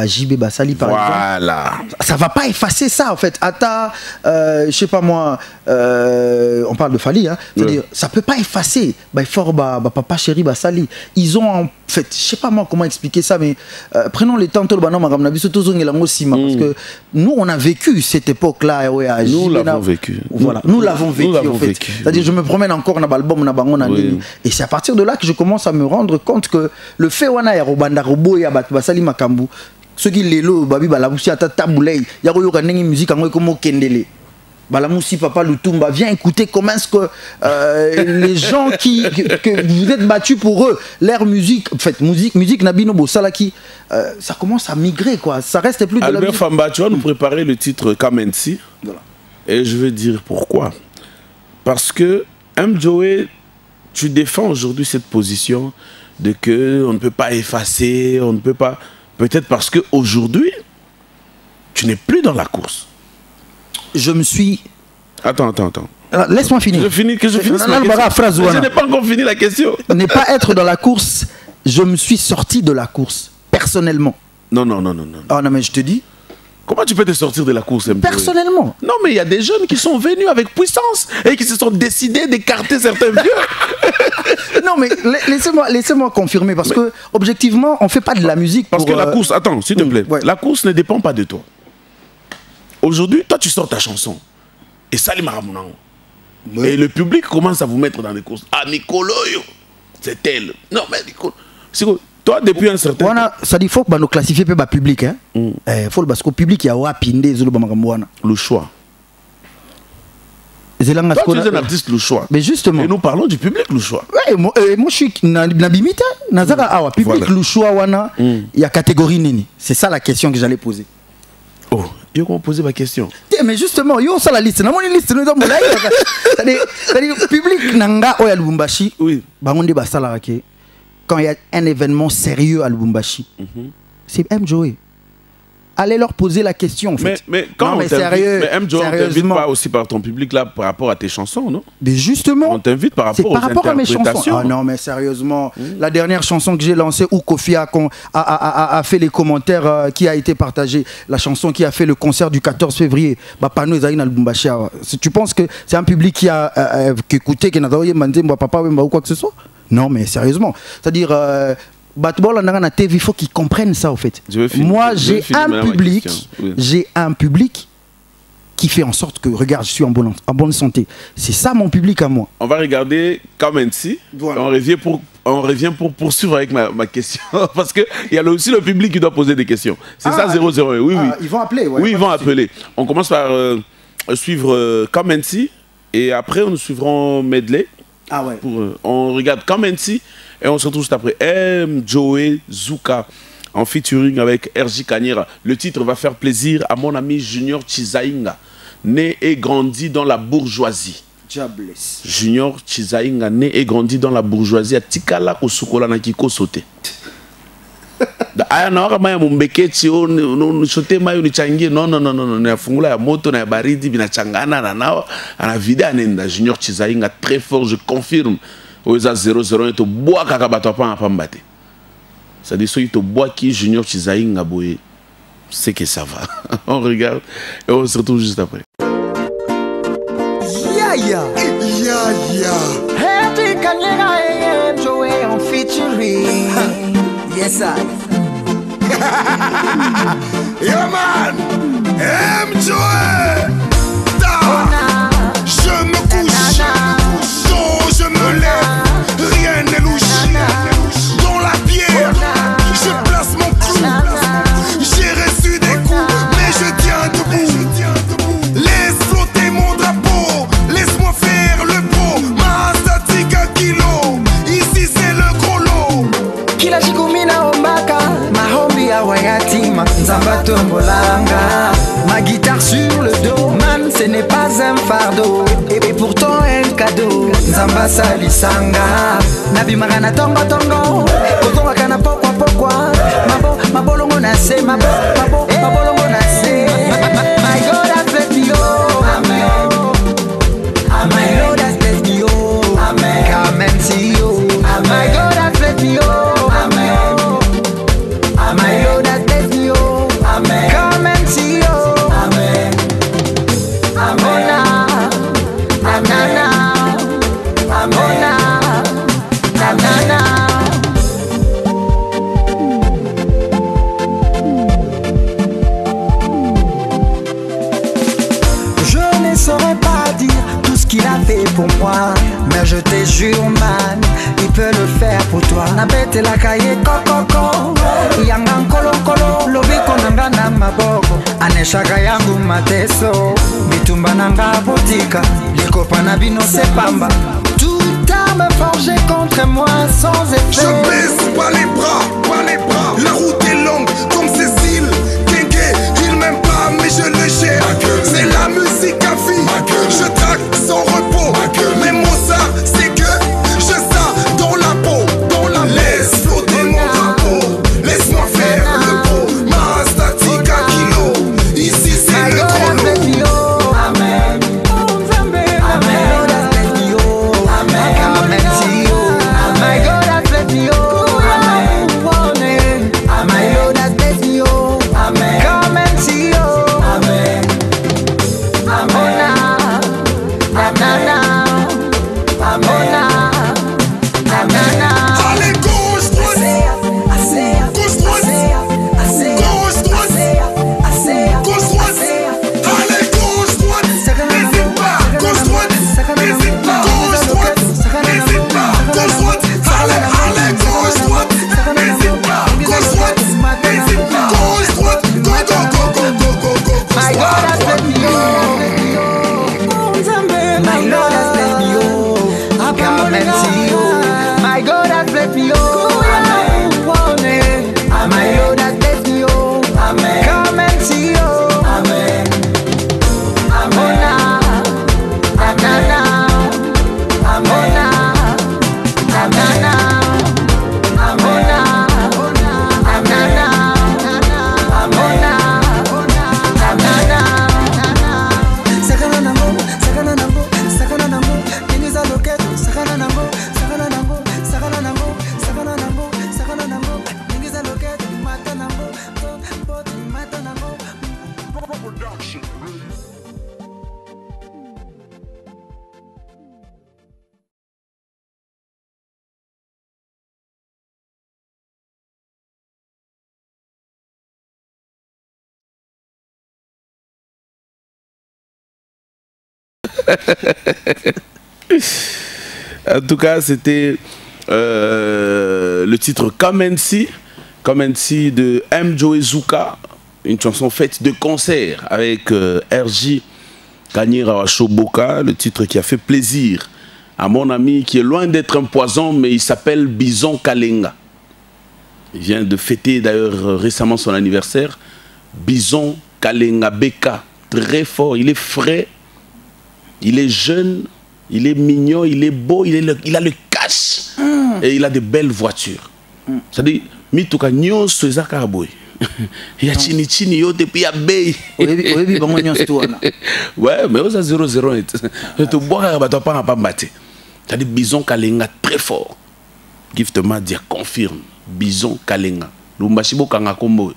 S2: JB Basali par exemple. Ça ne va pas effacer ça en fait. Ata, je sais pas moi, on parle de Fali, hein. C'est-à-dire ça ne peut pas effacer fort Papa Chéri Basali. Ils ont en fait, je sais pas moi comment expliquer ça, mais prenons les temps parce que nous on a vécu cette époque-là.
S1: Nous l'avons vécu.
S2: Voilà. Nous l'avons vécu en fait. C'est-à-dire je me promène encore dans l'album et c'est à partir de là que je commence à me rendre compte que le fait wana ya robanda robo ya basali makambu ceux qui lelo babi balabusi ata tabulei ya ko yoka ndenge musique ngo comme kendele Balamoussi Papa Lutumba, viens écouter comment est-ce que les gens que vous êtes battus pour eux, leur musique, en fait, musique Nabino Bossalaki, ça commence à migrer quoi, ça reste plus de
S1: Albert
S2: la musique.
S1: Famba, tu vas nous préparer le titre Kamensi.
S2: Voilà.
S1: Et je vais dire pourquoi. Parce que M. Joey, tu défends aujourd'hui cette position de que on ne peut pas effacer, on ne peut pas. Peut-être parce qu'aujourd'hui, tu n'es plus dans la course.
S2: Je me suis...
S1: Attends.
S2: Laisse-moi finir.
S1: Que je finisse ma question. Je n'ai pas encore fini la question.
S2: Ne pas être dans la course, je me suis sorti de la course, personnellement.
S1: Non.
S2: Ah non, mais je te dis.
S1: Comment tu peux te sortir de la course, MJOE?
S2: Personnellement.
S1: Non, mais il y a des jeunes qui sont venus avec puissance et qui se sont décidés d'écarter certains vieux.
S2: Non, mais laissez-moi confirmer, parce que, objectivement, on ne fait pas de la musique
S1: parce que la course, attends, s'il te plaît, la course ne dépend pas de toi. Aujourd'hui, toi, tu sors ta chanson. Et ça, les marabounan. Et le public commence à vous mettre dans les courses. Ah, Nicolo, c'est elle. Non, mais Nicolo. Toi, depuis un certain temps.
S2: Ça dit, il faut que nous classifions le public. Il faut parce qu'au public, il y a wapinde.
S1: Le choix. Toi, tu es un artiste le choix.
S2: Mais justement.
S1: Et nous parlons du public le choix.
S2: Ouais, moi, je suis nabimite. Public le choix, il y a catégorie nini. C'est ça la question que j'allais poser.
S1: Oh, il faut poser ma question.
S2: Mais justement, il y a la liste. C'est-à-dire, public nanga oya Lubumbashi. Oui. Quand il y a un événement sérieux à Lubumbashi, c'est MJOE. Allez leur poser la question, en fait.
S1: Mais quand on t'invite, mais MJOE, on t'invite pas aussi par ton public là par rapport à tes chansons, non?
S2: Mais justement,
S1: on t'invite par rapport aux interprétations. À mes chansons.
S2: Ah non, mais sérieusement, la dernière chanson que j'ai lancée où Kofi a fait les commentaires qui a été partagé, la chanson qui a fait le concert du 14 février, tu penses que c'est un public qui a écouté, qui n'a pas demandé papa ou quoi que ce soit? Non, mais sérieusement. C'est-à-dire, il faut qu'ils comprennent ça, au fait. Moi, j'ai un public qui fait en sorte que, regarde, je suis en bonne santé. C'est ça mon public à moi.
S1: On va regarder Kamensi. Voilà. On revient pour poursuivre avec ma question. Parce qu'il y a aussi le public qui doit poser des questions. C'est ça, 001. Oui.
S2: Ils vont appeler.
S1: Oui, ils vont appeler. On commence par suivre Kamensi. Et après, nous suivrons Medley.
S2: Ah ouais.
S1: On regarde Kamensi et on se retrouve juste après. MJOE Zuka en featuring avec RJ Kanyera. Le titre va faire plaisir à mon ami Junior Chizainga, né et grandi dans la bourgeoisie.
S2: Diablesse.
S1: Junior Chizainga, né et grandi dans la bourgeoisie. Tikala kosukola na kiko sote. Aya na waka maya mumbeketi no sote mayo ni changie non na fungula ya moto na baridi bina changana na nao ana vida nenda Junior Chizainga très fort, je confirme. Oza 001 to bois kaka bato pa pambate. Ça dit so to bois qui Junior Chizainga boye. C'est que ça va. On regarde et on se retrouve juste après.
S3: Ya Happy Kanyera et MJOE en featuring. Yes, I.
S4: Yo man, MJOE. Je me couche, tôt je me lève, rien n'est louche. Dans la pierre, je place mon clou. J'ai reçu des coups, mais je tiens debout. Laisse flotter mon drapeau, laisse-moi faire le pro. Ma statique à kilo, ici c'est le gros lot.
S3: Kila jikumina ombaka, mahombi ya wayatima, Nzambato mbolanga. Ma guitare sur le dos, man, ce n'est pas un fardeau. Et pourtant un cadeau, Nzamba salisanga. Nabi marana tongo tongo, kokonga kana pokwa. Mabolongo na se, mabolongo na se. My God has blessed me, oh, amen. My Lord has blessed me, oh, amen. Come and see, oh, my God has blessed me, oh, amen. My Lord has blessed me, oh, amen. Come and see, oh, amen. Amona, nanana, amona, nanana. Je ne saurais pas dire tout ce qu'il a fait pour moi, mais je te jure, man, il peut le faire pour toi. Nabete la kaye kokoko, yanga nkolo, lobiko nanga na maboko, aneshaka yangu mateso, bitumba nanga botika, likopa na bino sepamba. Tout arme forgée contre moi sans effet.
S4: Je baisse pas les bras, la route est longue comme Cécile. Kéké, il m'aime pas mais je le gère. C'est la musique à vie, je traque sans repos. Mais mon ça, c'est que je sens dans la peau. Laisse flotter mon drapeau, laisse-moi faire le pro. Ma statique à kilo, ici c'est le chrono.
S3: Amen.
S1: En tout cas, c'était le titre Kamensi de M. Joe Zuka, une chanson faite de concert avec RJ Kanyira Shoboka, le titre qui a fait plaisir à mon ami qui est loin d'être un poison, mais il s'appelle Bison Kalenga. Il vient de fêter d'ailleurs récemment son anniversaire. Bison Kalenga Beka, très fort, il est frais, il est jeune, il est mignon, il est beau, il a le cash et il a de belles voitures. C'est-à-dire, mituka nyonso ezaka boy. Ya chini chini yote pia bei.
S2: Oui, bango nyonso tuana.
S1: Ouais, mais oza 0-0 tu bois ba to pas pas mate. C'est-à-dire Bison Kalenga très fort. Gift Madia confirme Bison Kalenga. Lumbashi kanga kombo.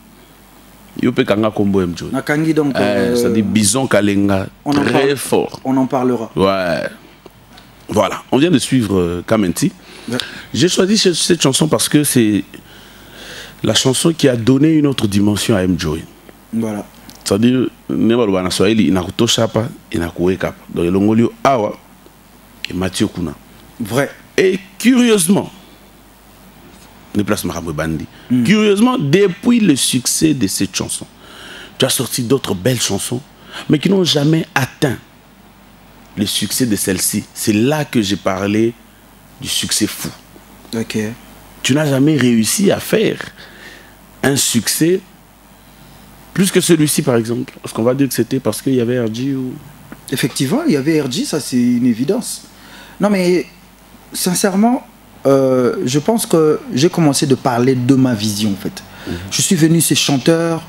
S1: Yo pe kanga kombo mjo.
S2: Nakangi donc
S1: c'est-à-dire Bison Kalenga très fort.
S2: On en parlera.
S1: Ouais. Voilà, on vient de suivre Kamenti. Ouais. J'ai choisi cette chanson parce que c'est la chanson qui a donné une autre dimension à M-Joy.
S2: Voilà.
S1: C'est-à-dire, Nebalwana Swahili, Inakuto Shapa, Inakuwekap. Donc, il y a Awa et Mathieu Kuna.
S2: Vrai.
S1: Et curieusement, curieusement, depuis le succès de cette chanson, tu as sorti d'autres belles chansons, mais qui n'ont jamais atteint le succès de celle-ci. C'est là que j'ai parlé du succès fou.
S2: Ok.
S1: Tu n'as jamais réussi à faire un succès plus que celui-ci, par exemple. Est-ce qu'on va dire que c'était parce qu'il y avait RG ou...
S2: Effectivement, il y avait RG, ça c'est une évidence. Non mais, sincèrement, je pense que j'ai commencé de parler de ma vision, en fait. Je suis venu ces chanteurs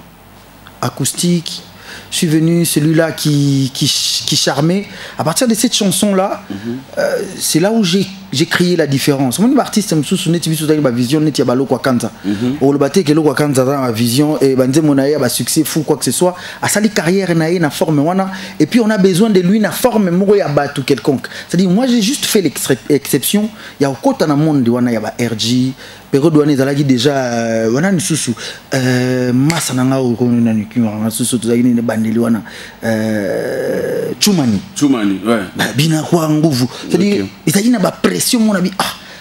S2: acoustiques, je suis venu celui-là qui charmait. À partir de cette chanson-là, c'est là où j'ai créé la différence. Mon artiste me souvient de ma vision, net yabalo kwa kanza. Au le baté que lo kwa kanza dans ma vision et banze monaye ba succès fou quoi que ce soit. A sali carrière naé na forme wana et puis on a besoin de lui na forme moko ya batu quelconque. C'est-à-dire moi j'ai juste fait l'exception. Il y a au côté na monde wana ya ba RG. Période wana ezalaki déjà wana nisusu masa nanga o na nikiwa susu tozaki ne bandeli wana Chumani
S1: ouais
S2: bina kwa nguvu c'est-à-dire ezalaki na ba pression mon abi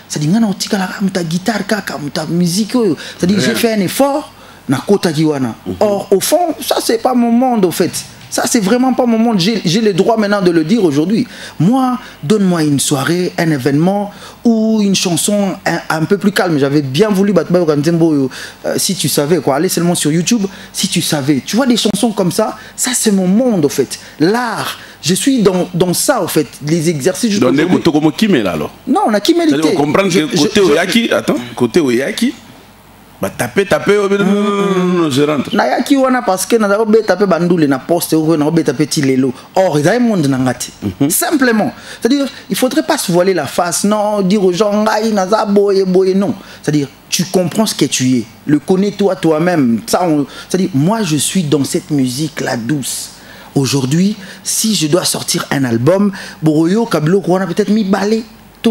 S2: c'est-à-dire ngana otika la muta guitare kaka muta musique c'est-à-dire j'ai fait un effort na kota kiwana. Or au fond ça c'est pas mon monde au fait. Ça, c'est vraiment pas mon monde. J'ai le droit maintenant de le dire aujourd'hui. Moi, donne-moi une soirée, un événement ou une chanson un peu plus calme. J'avais bien voulu si tu savais, quoi. Aller seulement sur YouTube, si tu savais. Tu vois des chansons comme ça, ça c'est mon monde, au fait. L'art. Je suis dans ça, au fait. Les exercices.
S1: Donc, comment qui met là, alors?
S2: Non, on a qui mérité.
S1: On comprend que côté Oyaki, attends, côté Oyaki. Bah taper je rentre
S2: na yaki wana parce que na robe taper bandoule na poste ou na robe taper tilelo. Or ils ont monde na ngati simplement, c'est-à-dire il faudrait pas se voiler la face, non, dire aux gens ngai na za boye non, c'est-à-dire tu comprends ce que tu es, le connais toi-même, ça c'est-à-dire moi je suis dans cette musique là douce. Aujourd'hui si je dois sortir un album Boroyo Kablo on a peut-être mis balai. Tu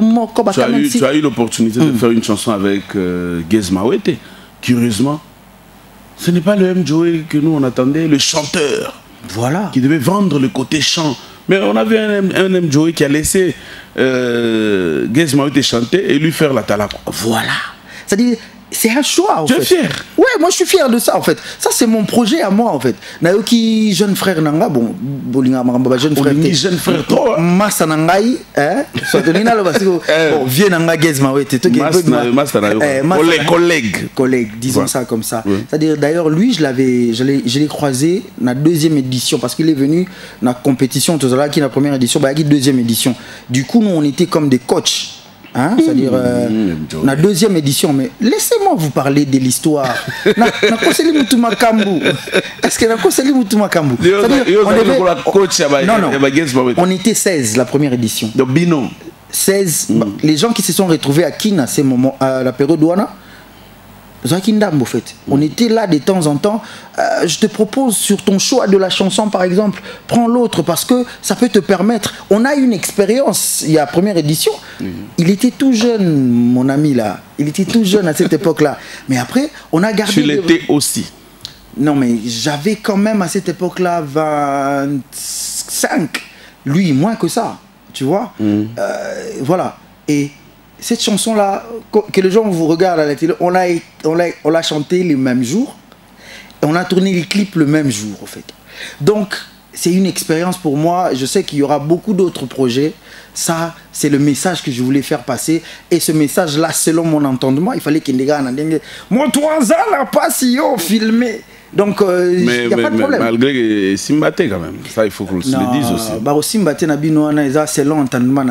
S1: as eu l'opportunité de faire une chanson avec Gez Mawete. Curieusement, ce n'est pas le M-Joe que nous on attendait, le chanteur.
S2: Voilà.
S1: Qui devait vendre le côté chant. Mais on a vu un M-Joe qui a laissé Gez Mawete chanter et lui faire la talaka.
S2: Voilà. C'est-à-dire, c'est un choix en fait.
S1: Tu es fier?
S2: Ouais, moi je suis fier de ça en fait. Ça c'est mon projet à moi en fait. Nayoki jeune frère nanga bon bolinga maramba jeune frère.
S1: Jeune frère toi.
S2: Massa nangai so donina lo basiko bon vieux nanga Gez Mawete to collègue disons ça comme ça. C'est-à-dire d'ailleurs lui je l'ai croisé na deuxième édition parce qu'il est venu na compétition tout ça qui na première édition bah deuxième édition. Du coup nous on était comme des coachs. Hein? C'est-à-dire la deuxième édition, mais laissez-moi vous parler de l'histoire. Est-ce que on était 16 la première édition.
S1: Donc binon
S2: 16 les gens qui se sont retrouvés à Kin à ces moments à la période douana. En fait. On était là de temps en temps. Je te propose sur ton choix de la chanson par exemple, prends l'autre parce que ça peut te permettre. On a une expérience. Il y a la première édition. Il était tout jeune, mon ami là. Il était tout jeune à cette époque-là. Mais après, on a gardé.
S1: Tu l'étais aussi.
S2: Non, mais j'avais quand même à cette époque-là 25. lui moins que ça, tu vois. Voilà. Et cette chanson-là, que les gens vous regardent à la télé, on l'a chanté le même jour, et on a tourné les clips le même jour, en fait. Donc, c'est une expérience pour moi. Je sais qu'il y aura beaucoup d'autres projets. Ça, c'est le message que je voulais faire passer. Et ce message-là, selon mon entendement, il fallait qu'il y ait des gars mon toisin n'a pas si haut filmé. Donc, il n'y a pas de problème.
S1: Malgré Simbaté, quand même. Ça, il faut qu'on se le dise aussi.
S2: Bah, Simbaté, c'est long entendement.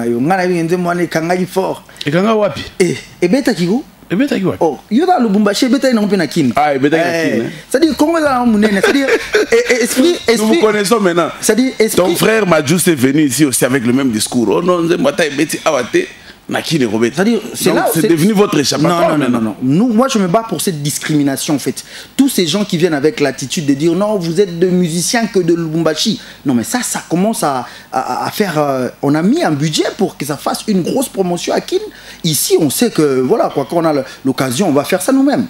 S2: Fort.
S1: Et quand on wapi?
S2: Et bêta Kigo?
S1: Et bêta Kigo?
S2: Oh, il y a le Bumbaché, bêta il n'a kin.
S1: Ah, et bêta kin.
S2: C'est-à-dire, comment ça a c'est-à-dire, esprit.
S1: Nous vous connaissons maintenant.
S2: C'est-à-dire, esprit.
S1: Ton frère Majous est venu ici aussi avec le même discours. Oh non, c'est moi, t'as bêti, awate.
S2: C'est-à-dire,
S1: c'est devenu votre échappatoire.
S2: Non. Moi, je me bats pour cette discrimination, en fait. Tous ces gens qui viennent avec l'attitude de dire non, vous êtes de musiciens que de Lubumbashi. Non, mais ça commence à faire. On a mis un budget pour que ça fasse une grosse promotion à Kin. Ici, on sait que, voilà, quoi, quand on a l'occasion, on va faire ça nous-mêmes.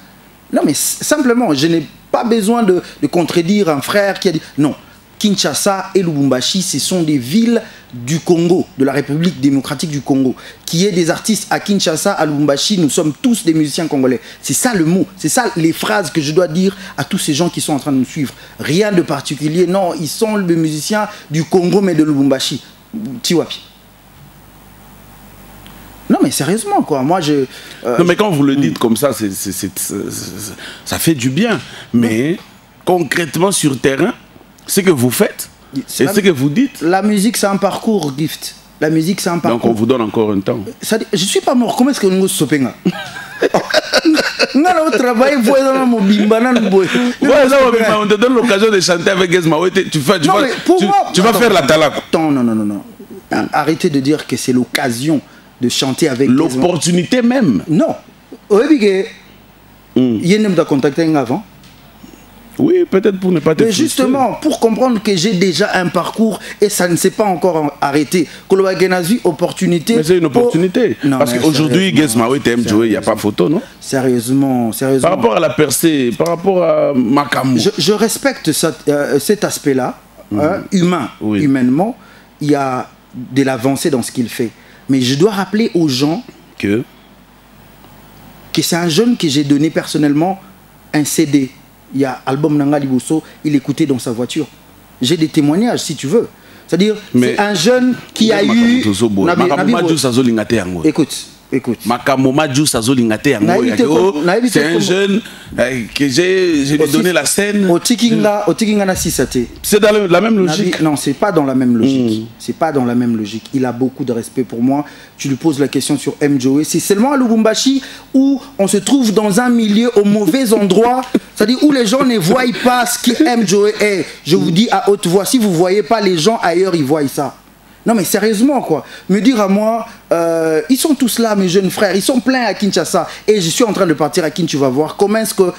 S2: Non, mais simplement, je n'ai pas besoin de contredire un frère qui a dit non. Kinshasa et Lubumbashi, ce sont des villes du Congo, de la République démocratique du Congo. Qui est des artistes à Kinshasa, à Lubumbashi, nous sommes tous des musiciens congolais. C'est ça le mot, c'est ça les phrases que je dois dire à tous ces gens qui sont en train de nous suivre. Rien de particulier, non, ils sont des musiciens du Congo mais de Lubumbashi. Tiwapi. Non mais sérieusement quoi, moi je...
S1: non mais quand vous le dites comme ça, ça fait du bien. Mais concrètement sur terrain, ce que vous faites et ce que vous dites.
S2: La musique, c'est un parcours, Gift. La musique, c'est un parcours.
S1: Donc on vous donne encore un temps.
S2: Je ne suis pas mort. Comment est-ce que nous sommes là? On travaille, on
S1: te donne l'occasion de chanter avec Gesma. Tu vas faire la talak.
S2: Non. Arrêtez de dire que c'est l'occasion de chanter avec
S1: l'opportunité même.
S2: Non. Il y a un contacté avant.
S1: Oui, peut-être pour ne pas te
S2: mais justement, pour comprendre que j'ai déjà un parcours et ça ne s'est pas encore arrêté. Opportunité.
S1: Mais c'est une opportunité. Non, parce qu'aujourd'hui, Gesma et MJoé, il n'y a pas photo, non?
S2: Sérieusement.
S1: Par rapport à la percée, par rapport à Makamou.
S2: Je respecte cet aspect-là, humain. Oui. Humainement, il y a de l'avancée dans ce qu'il fait. Mais je dois rappeler aux gens que c'est un jeune que j'ai donné personnellement un CD. Il y a album Nanga Liboso, il écoutait dans sa voiture. J'ai des témoignages si tu veux. C'est-à-dire, c'est un jeune qui a eu... Écoute.
S1: C'est un jeune que j'ai lui donné la scène. C'est dans la même logique.
S2: Non, c'est pas dans la même logique. C'est pas dans la même logique. Il a beaucoup de respect pour moi. Tu lui poses la question sur MJoé. C'est seulement à Lubumbashi où on se trouve dans un milieu au mauvais endroit. C'est-à-dire où les gens ne voient pas ce que MJoé est. Je vous dis à haute voix, si vous ne voyez pas les gens ailleurs, ils voient ça. Non mais sérieusement quoi, me dire à moi, ils sont tous là mes jeunes frères, ils sont pleins à Kinshasa et je suis en train de partir à Kinshasa, tu vas voir comment est-ce que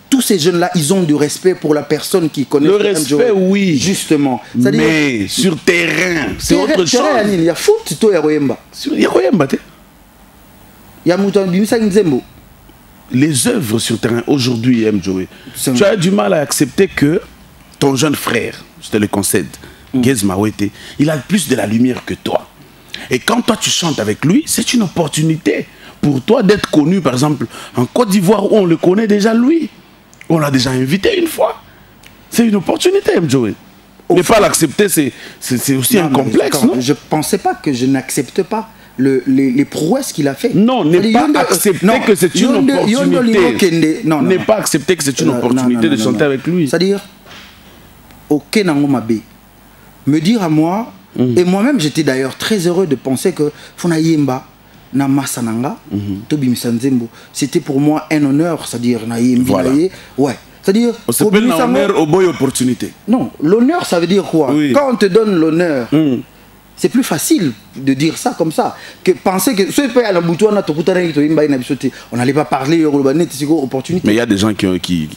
S2: tous ces jeunes là, ils ont du respect pour la personne qui connaît.
S1: Le respect oui,
S2: justement.
S1: Mais sur terrain, c'est autre chose.
S2: Il y a foot, il y a Royemba.
S1: Il y a Royemba.
S2: Il y a Mouton Bimisa Nzembo.
S1: Les œuvres sur terrain aujourd'hui, MJoé, tu as du mal à accepter que ton jeune frère, je te le concède, Gesma Wete, il a plus de la lumière que toi. Et quand toi tu chantes avec lui, c'est une opportunité pour toi d'être connu, par exemple, en Côte d'Ivoire où on le connaît déjà lui. On l'a déjà invité une fois. C'est une opportunité, MJoé. Ne pas l'accepter, c'est aussi un complexe, non?
S2: Je ne pensais pas que je n'accepte pas les prouesses qu'il a fait.
S1: Non, ne pas accepter que c'est une opportunité. Ne pas accepter que c'est une opportunité de chanter avec lui.
S2: C'est-à-dire, ok, Nangomabe. Me dire à moi, et moi-même j'étais d'ailleurs très heureux de penser que Fona Yemba, na Masananga, Tobi Misanzembo, c'était pour moi un honneur, c'est-à-dire na Yembi, voilà. Ouais. C'est-à-dire,
S1: c'est pas un honneur au boy opportunité.
S2: Non, l'honneur ça veut dire quoi? Oui. Quand on te donne l'honneur, c'est plus facile de dire ça comme ça que penser que on n'allait pas parler opportunité.
S1: Mais il y a des gens qui...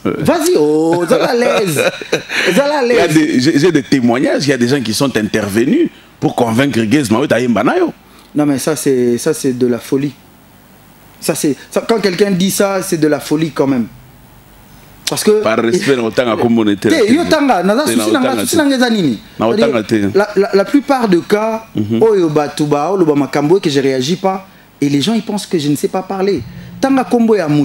S2: Vas-y, oh, à l'aise.
S1: J'ai des témoignages, il y a des gens qui sont intervenus pour convaincre Gesma.
S2: Non mais ça c'est de la folie. Quand quelqu'un dit ça, c'est de la folie quand même. Parce que
S1: par respect autant à comme on était
S2: la plupart des cas que je réagis pas et les gens ils pensent que je ne sais pas parler.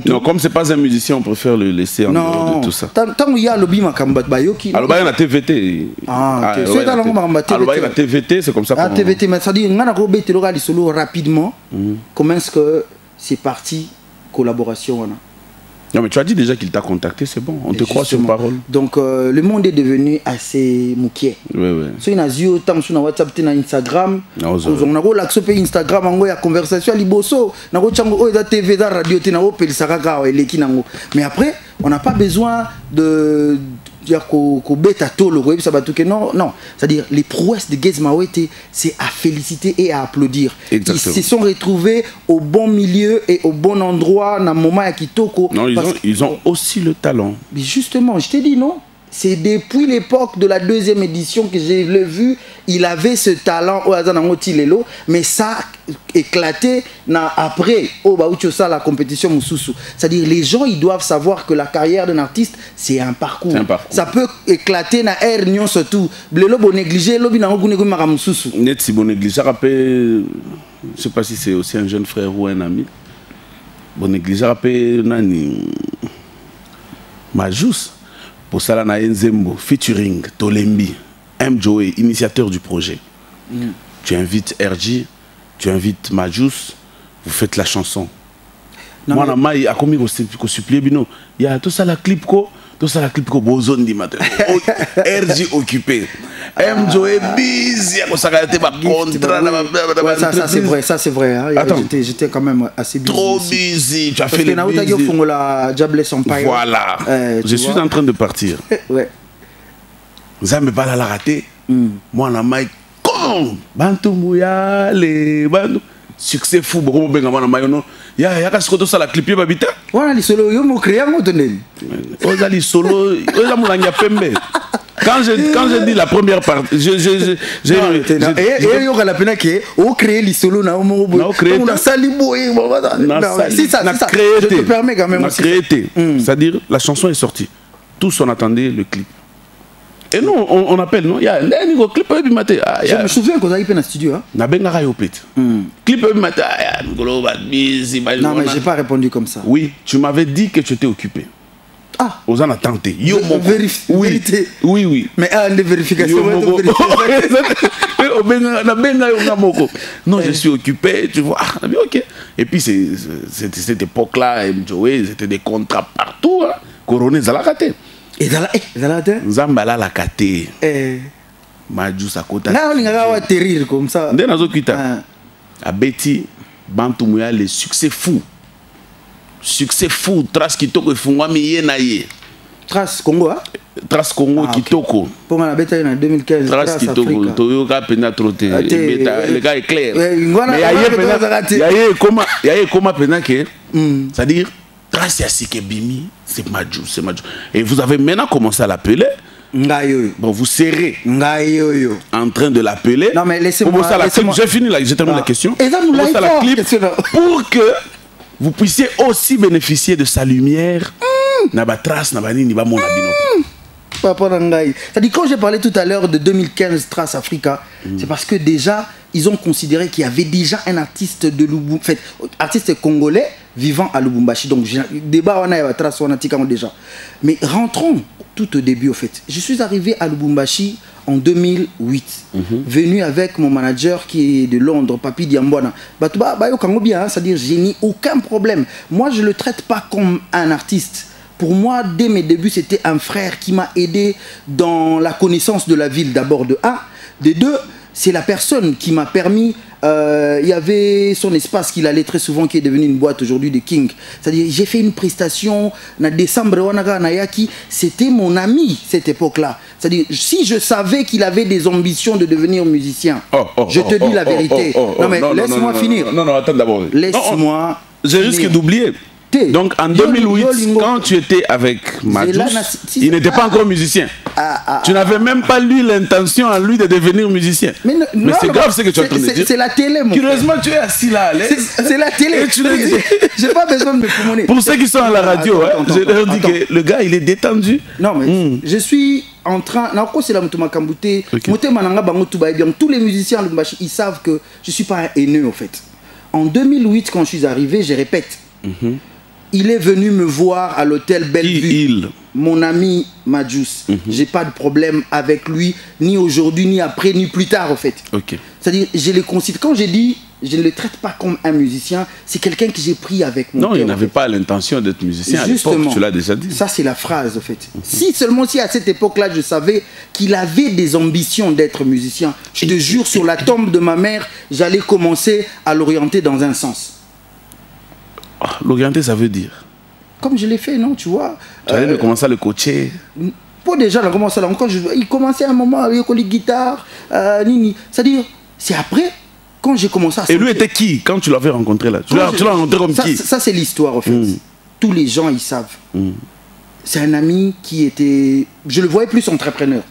S1: Non, comme c'est pas un musicien, on préfère le laisser en dehors de tout ça.
S2: Tant il y a lobby makambat
S1: alors il y a TVT. La TVT, c'est comme ça.
S2: TVT, mais ça dit rapidement. Comment est-ce que c'est parti collaboration?
S1: Non, mais tu as dit déjà qu'il t'a contacté, c'est bon, on te croit sur parole.
S2: Donc le monde est devenu assez mouquet.
S1: Oui.
S2: So il y a sur WhatsApp, sur Instagram, on a l'accès sur Instagram, on a conversation, on a TV, radio, mais après, on n'a pas besoin de dire non, c'est-à-dire les prouesses de Gez Mawete, c'est à féliciter et à applaudir.
S1: Exactement.
S2: Ils se sont retrouvés au bon milieu et au bon endroit dans le moment à Kitoko.
S1: Non, ils ont aussi le talent.
S2: Mais justement, je t'ai dit non. C'est depuis l'époque de la deuxième édition que j'ai vu, il avait ce talent au Hazanangotilelo, mais ça a éclaté après la compétition Moussoussou. C'est-à-dire les gens ils doivent savoir que la carrière d'un artiste c'est un parcours. Ça peut éclater na air nyon surtout. Blelo bon négligé lobi na ngonego mara Moussoussou.
S1: Net si bon négligé rappelle, je sais pas si c'est aussi un jeune frère ou un ami. Bon négligé rappelle nani Majous. Pour ça, on a Nzembo, featuring Tolembi, M. Joey, initiateur du projet. Tu invites RG, tu invites Majous, vous faites la chanson. Moi, on a commis au supplier bino. Il y a tout ça la clip bozone di matin. RG occupé. M. Joey busy, ça
S2: c'est vrai. J'étais quand même assez busy.
S1: Trop busy, tu as fait les busy. Voilà. Je suis en train de partir.
S2: Ouais.
S1: Zambe bala la raté. Moi na mai comme Bantu Mouya le Bantu succès fou beaucoup benga moi na mai non. Ya ka sikoto ça la clip babita.
S2: Voilà les solo yo mo créer ngo toneli.
S1: Oza li solo, oza mulanga pembe. Quand je dis la première partie, j'ai
S2: yo la pena que o créer les solo na mo bo. On a sali boy. Si ça je te permets quand même.
S1: C'est-à-dire la chanson est sortie. Tous on attendait le clip. Et nous, on appelle, non? Il y a un clip de matin.
S2: Je me souviens qu'on a eu un studio.
S1: Na benga rayopet. Clip de matin. Non,
S2: mais j'ai pas répondu comme ça.
S1: Oui, tu m'avais dit que tu étais occupé.
S2: Ah,
S1: aux en a tenté.
S2: Vérité.
S1: Oui.
S2: Mais des vérifications.
S1: Non, je suis occupé, tu vois. Ok. Et puis, cette époque-là, Joey, c'était des contrats partout. Coroné, ça l'a raté.
S2: Et
S1: Zambala la kate. Majous à côté.
S2: Là, on va atterrir comme ça.
S1: Dès nazo kita. A Betty Bantu Mouya le succès fou. Succès fou. Trace Kitoko fungwa miye na ye.
S2: Trace Congo.
S1: Trace Congo Kitoko.
S2: Pour la bêta en 2015.
S1: Trace Kitoko. Toyoka pena troté. Le gars est clair. Mais yaye comment pena que. C'est-à-dire. Trace Yassike Bimi, c'est Majous. Et vous avez maintenant commencé à l'appeler. Bon, vous serez en train de l'appeler.
S2: Non, mais laissez-moi.
S1: J'ai fini là, j'ai terminé la question.
S2: Et là,
S1: la clip pour que vous puissiez aussi bénéficier de sa lumière. Naba Trace, Naba Nini, Naba Mon Abino.
S2: C'est-à-dire, quand j'ai parlé tout à l'heure de 2015 Trace Africa, c'est parce que déjà, ils ont considéré qu'il y avait déjà un artiste de Lubumbashi, en fait, artiste congolais vivant à Lubumbashi. Donc, débat, on a Trace, on a déjà. Mais rentrons tout au début, au fait. Je suis arrivé à Lubumbashi en 2008, venu avec mon manager qui est de Londres, Papi Diambona. C'est-à-dire, j'ai ni aucun problème. Moi, je ne le traite pas comme un artiste. Pour moi, dès mes débuts, c'était un frère qui m'a aidé dans la connaissance de la ville, d'abord de un. De deux, c'est la personne qui m'a permis... il y avait son espace qu'il allait très souvent, qui est devenu une boîte aujourd'hui de King. C'est-à-dire, j'ai fait une prestation en décembre, c'était mon ami, cette époque-là. C'est-à-dire, si je savais qu'il avait des ambitions de devenir musicien, je te dis la vérité. Non, mais laisse-moi finir.
S1: Non, attends d'abord.
S2: Laisse-moi.
S1: Je risque d'oublier. Donc en 2008, quand tu étais avec Majus, il n'était pas encore musicien. Tu n'avais même pas lu l'intention en lui de devenir musicien. Mais c'est grave ce que tu es en train de dire.
S2: C'est la télé, mon
S1: Curieusement, tu es assis là à l'aise.
S2: C'est la télé.
S1: Et tu le dis.
S2: J'ai pas besoin de me prouver.
S1: Pour ceux qui sont à la radio, je leur dis que le gars, il est détendu.
S2: Non, mais je suis en train... Tous les musiciens, ils savent que je ne suis pas un haineux, en fait. En 2008, quand je suis arrivé, je répète, il est venu me voir à l'hôtel Bellevue. Mon ami Majus. J'ai pas de problème avec lui, ni aujourd'hui, ni après, ni plus tard, en fait. C'est-à-dire, je les considère... Quand j'ai dit, je ne le traite pas comme un musicien, c'est quelqu'un que j'ai pris avec mon cœur.
S1: Non, il n'avait pas l'intention d'être musicien à l'époque, tu l'as déjà dit.
S2: Ça, c'est la phrase, en fait. Si seulement si à cette époque-là, je savais qu'il avait des ambitions d'être musicien, je te jure, sur la tombe de ma mère, j'allais commencer à l'orienter dans un sens.
S1: L'orienter, ça veut dire?
S2: Comme je l'ai fait, non, tu vois.
S1: Tu allais commencer à le coacher?
S2: Pas déjà, là, commencé là encore. Il commençait à un moment avec les guitares, c'est-à-dire, c'est après... Quand j'ai commencé à...
S1: Et lui était qui quand tu l'avais rencontré là? Tu l'as rencontré comme qui?
S2: Ça c'est l'histoire en fait. Tous les gens ils savent. C'est un ami qui était... Je le voyais plus entrepreneur.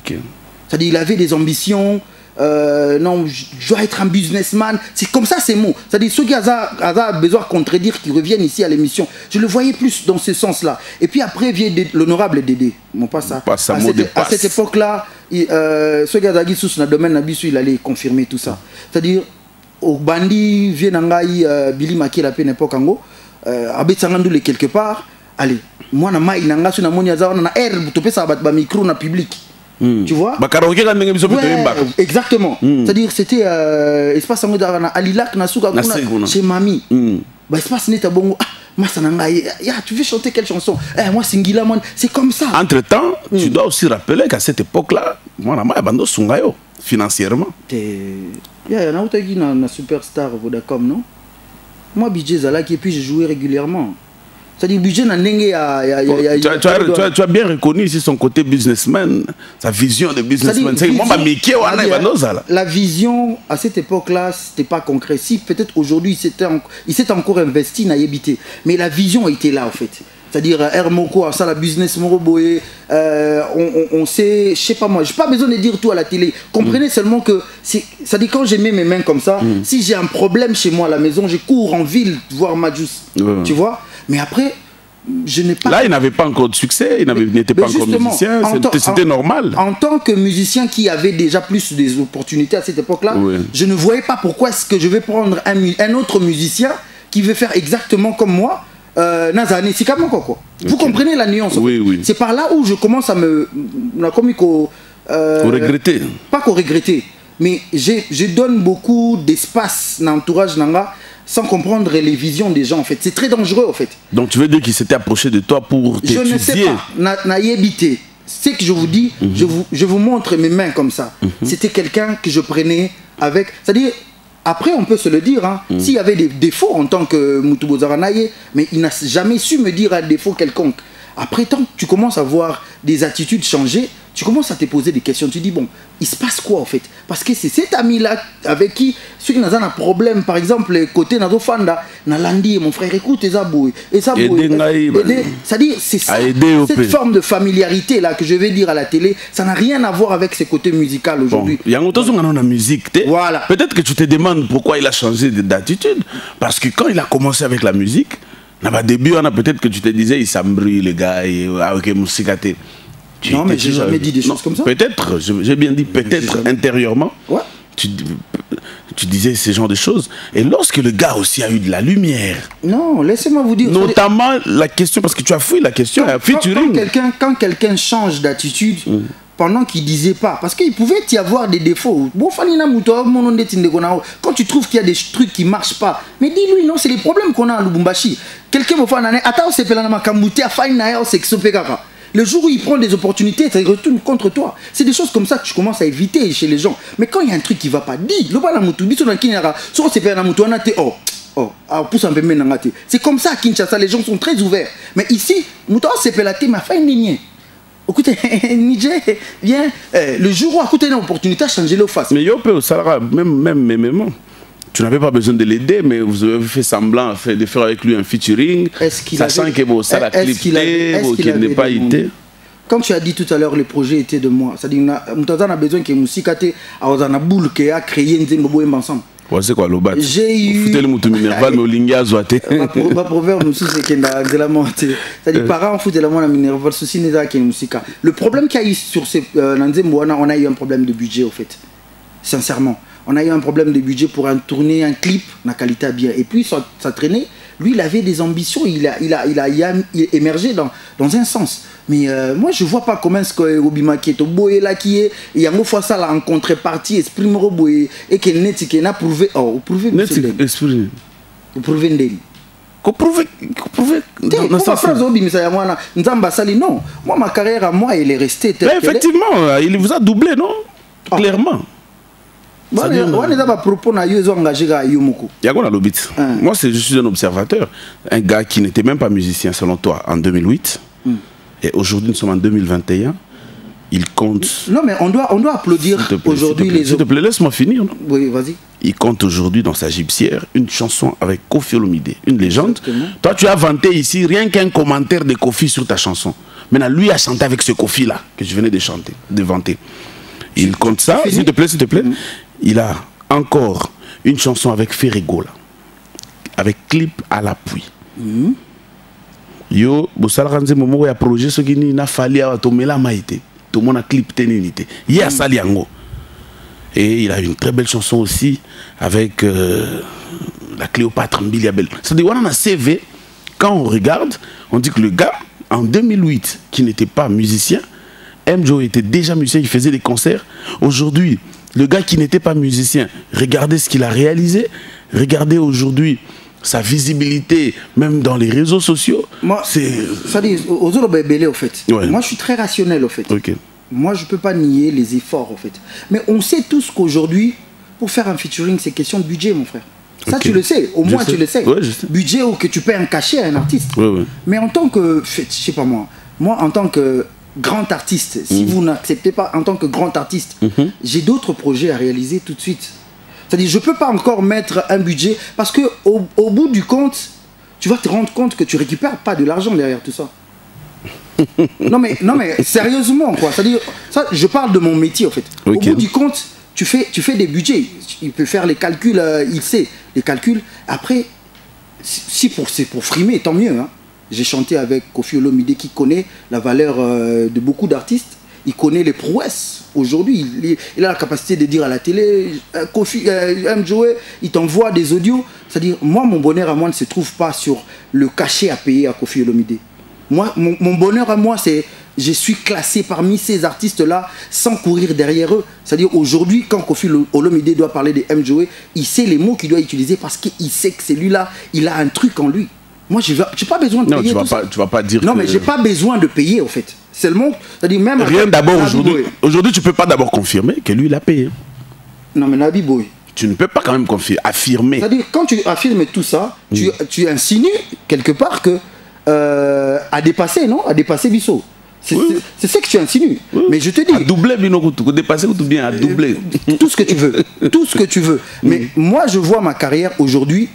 S2: C'est-à-dire il avait des ambitions. Non, je dois être un businessman. C'est comme ça ces mots. C'est-à-dire ceux qui ont besoin de contredire, qui reviennent ici à l'émission. Je le voyais plus dans ce sens-là. Et puis après vient l'honorable Dédé. Mon pas ça. À cette époque-là, ce gars d'Agui sous le domaine Nabisu, il allait confirmer tout ça. C'est-à-dire, au bandi vient Nangaï Billy Maki la peine époque ango, Abetsangandou quelque part. Allez, moi na mai nanga su na moni aza na herbe to pesa ba micro na public. Tu vois? Exactement. C'est-à-dire, c'était espace en Alilak, Nasuka, chez Mamie. Espace n'est pas bon. Tu veux chanter quelle chanson? Moi, Singila, c'est comme ça.
S1: Entre-temps, tu dois aussi rappeler qu'à cette époque-là, moi, je suis bando sungayo financièrement.
S2: Il y a un superstar Vodacom, non? Moi, Bidje Zalaki, et puis je jouais régulièrement. C'est-à-dire, budget n'a tu as bien reconnu ici son côté businessman, sa vision de businessman. La vision, à cette époque-là, c'était pas concret. Si peut-être aujourd'hui, il s'est encore investi, n'a habité. Mais la vision était là, en fait. C'est-à-dire, Hermoko, ça, la business, Moroboé, on sait, je sais pas moi, j'ai pas besoin de dire tout à la télé. Comprenez seulement que, c'est-à-dire, quand j'ai mis mes mains comme ça, si j'ai un problème chez moi à la maison, je cours en ville voir Majus. Tu vois? Mais après, je n'ai pas...
S1: Là, il n'avait pas encore de succès, il n'était pas encore musicien, c'était normal.
S2: En tant que musicien qui avait déjà plus des opportunités à cette époque-là, je ne voyais pas pourquoi est-ce que je vais prendre un autre musicien qui veut faire exactement comme moi. Vous comprenez la nuance? C'est par là où je commence à me...
S1: regretter.
S2: Pas qu'au regretter, mais je donne beaucoup d'espace dans l'entourage Nanga sans comprendre les visions des gens, en fait. C'est très dangereux, en fait.
S1: Donc tu veux dire qu'il s'était approché de toi pour t'étudier?
S2: Je ne sais pas. Naïbité. C'est que je vous dis, je vous montre mes mains comme ça. C'était quelqu'un que je prenais avec... C'est-à-dire, après, on peut se le dire, hein, s'il y avait des défauts en tant que Moutoubo Zaranaye, mais il n'a jamais su me dire un défaut quelconque. Après, tant que tu commences à voir des attitudes changer, tu commences à te poser des questions. Tu dis, bon, il se passe quoi en fait? Parce que c'est cet ami-là avec qui, ceux qui ont un problème, par exemple, côté Nazo Fanda, Nalandi, mon frère, écoute, et ça bouille. C'est-à-dire, c'est ça, cette forme de familiarité-là que je vais dire à la télé, ça n'a rien à voir avec ses côtés musicaux aujourd'hui.
S1: Il y a une musique. Voilà. Peut-être que tu te demandes pourquoi il a changé d'attitude. Parce que quand il a commencé avec la musique, au début, peut-être que tu te disais, il s'embrouille, le gars, avec Moussikate.
S2: Non, mais j'ai jamais dit des choses comme ça.
S1: Peut-être, j'ai bien dit peut-être intérieurement. Ouais. Tu disais ce genre de choses. Et lorsque le gars aussi a eu de la lumière.
S2: Non, laissez-moi vous dire.
S1: Notamment la question, parce que tu as fouillé la question.
S2: Quand quelqu'un change d'attitude, pendant qu'il disait pas, parce qu'il pouvait y avoir des défauts. Quand tu trouves qu'il y a des trucs qui marchent pas, mais dis-lui, non, c'est les problèmes qu'on a à Lubumbashi. Quelqu'un me fait le jour où il prend des opportunités, ça retourne contre toi. C'est des choses comme ça que tu commences à éviter chez les gens. Mais quand il y a un truc qui ne va pas, dis. C'est comme ça à Kinshasa, les gens sont très ouverts. Mais ici, écoutez, Niger, viens. Le jour où il y a une opportunité, changer le face.
S1: Mais il peut, ça même. Tu n'avais pas besoin de l'aider, mais vous avez fait semblant de faire avec lui un featuring, sachant que bon, ça l'a clipté, qu'il n'est pas été.
S2: Comme tu as dit tout à l'heure, les projets étaient de moi. C'est-à-dire qu'on a besoin que Moussikate a boule qui a créé Nzembo ensemble.
S1: C'est quoi le bat?
S2: J'ai eu.
S1: Foutez le moutou minerval, mais au linga zoate.
S2: Ma proverbe nous c'est qu'il y a de la montée. C'est-à-dire, parents foutent de la montée minerval, ceci n'est pas qu'il y a Moussika. Le problème qu'il y a eu sur ces Nzembo, on a eu un problème de budget, au fait. Sincèrement. On a eu un problème de budget pour tourner un clip, la qualité bien. Et puis, ça traînait. Lui, il avait des ambitions, il a émergé dans un sens. Mais moi, je ne vois pas comment est-ce que Obima qui est au boé là qui est, et en fois ça là en contrepartie, exprime au boé, et qu'il n'est qu'il n'a prouvé. Oh, vous prouvez
S1: exprime.
S2: Vous prouvez ndeli.
S1: Vous prouvez.
S2: Dans sa phrase Obima ça y a moi Nzamba Sali non. Moi ma carrière à moi elle est restée telle
S1: qu'elle est. Effectivement, il vous a doublé non? Clairement.
S2: Moi,
S1: je suis un observateur. Un gars qui n'était même pas musicien, selon toi, en 2008. Et aujourd'hui, nous sommes en 2021. Il compte...
S2: Non, mais on doit applaudir aujourd'hui les...
S1: S'il te plaît, laisse-moi finir. Non?
S2: Oui, vas-y.
S1: Il compte aujourd'hui dans sa gypsière une chanson avec Koffi Olomide, une légende. Exactement. Toi, tu as vanté ici rien qu'un commentaire de Koffi sur ta chanson. Maintenant, lui a chanté avec ce Koffi-là que je venais de vanter. Il compte ça, s'il te plaît. Il a encore une chanson avec Ferrego, là, avec clip à l'appui. Yo, Bossalaranze Momo a projet ce qui n'a fallu à Tomela Maïté. Tout le monde a clip ténité. Il y a Saliango. Et il a une très belle chanson aussi avec la Cléopâtre Mbiliabel. C'est-à-dire, on a un CV, quand on regarde, on dit que le gars, en 2008, qui n'était pas musicien, M-Joe était déjà musicien, il faisait des concerts. Aujourd'hui, le gars qui n'était pas musicien, regardez ce qu'il a réalisé, regardez aujourd'hui sa visibilité, même dans les réseaux sociaux.
S2: Moi, c'est-à-dire, aux autres bébés, au fait. Ouais. Moi, je suis très rationnel, au fait.
S1: Okay.
S2: Moi, je ne peux pas nier les efforts, au fait. Mais on sait tous qu'aujourd'hui, pour faire un featuring, c'est question de budget, mon frère. Ça, tu le sais. Au moins, tu le sais.
S1: Ouais, je sais.
S2: Budget ou que tu paies un cachet à un artiste.
S1: Ouais.
S2: Mais en tant que, je sais pas moi en tant que grand artiste, si vous n'acceptez pas en tant que grand artiste, j'ai d'autres projets à réaliser tout de suite. C'est-à-dire, je ne peux pas encore mettre un budget parce que au bout du compte, tu vas te rendre compte que tu récupères pas de l'argent derrière tout ça. non mais sérieusement quoi. C'est-à-dire, ça, je parle de mon métier en fait. Okay. Au bout du compte, tu fais des budgets. Il peut faire les calculs, il sait les calculs. Après, si c'est pour frimer, tant mieux. Hein. J'ai chanté avec Koffi Olomide qui connaît la valeur de beaucoup d'artistes. Il connaît les prouesses. Aujourd'hui, il a la capacité de dire à la télé, Koffi, M-Joe, il t'envoie des audios. C'est-à-dire, moi, mon bonheur à moi ne se trouve pas sur le cachet à payer à Koffi Olomide. Moi, mon bonheur à moi, c'est je suis classé parmi ces artistes-là sans courir derrière eux. C'est-à-dire, aujourd'hui, quand Koffi Olomide doit parler de M-Joe, il sait les mots qu'il doit utiliser parce qu'il sait que celui-là, il a un truc en lui. Moi, je n'ai pas besoin de payer. Non,
S1: tu vas pas dire.
S2: Non, mais je n'ai pas besoin de payer, en fait. Seulement, c'est-à-dire même.
S1: Rien d'abord aujourd'hui. Aujourd'hui, tu ne peux pas d'abord confirmer que lui, il a payé.
S2: Non, mais Nabi Boy.
S1: Tu ne peux pas quand même affirmer.
S2: C'est-à-dire, quand tu affirmes tout ça, tu insinues quelque part que à dépasser, non? À dépasser Bissot. C'est ce que tu insinues. Oui. Mais je te dis.
S1: À doubler, dépasser ou bien à doubler.
S2: Tout ce que tu veux. Tout ce que tu veux. Mais moi, je vois ma carrière aujourd'hui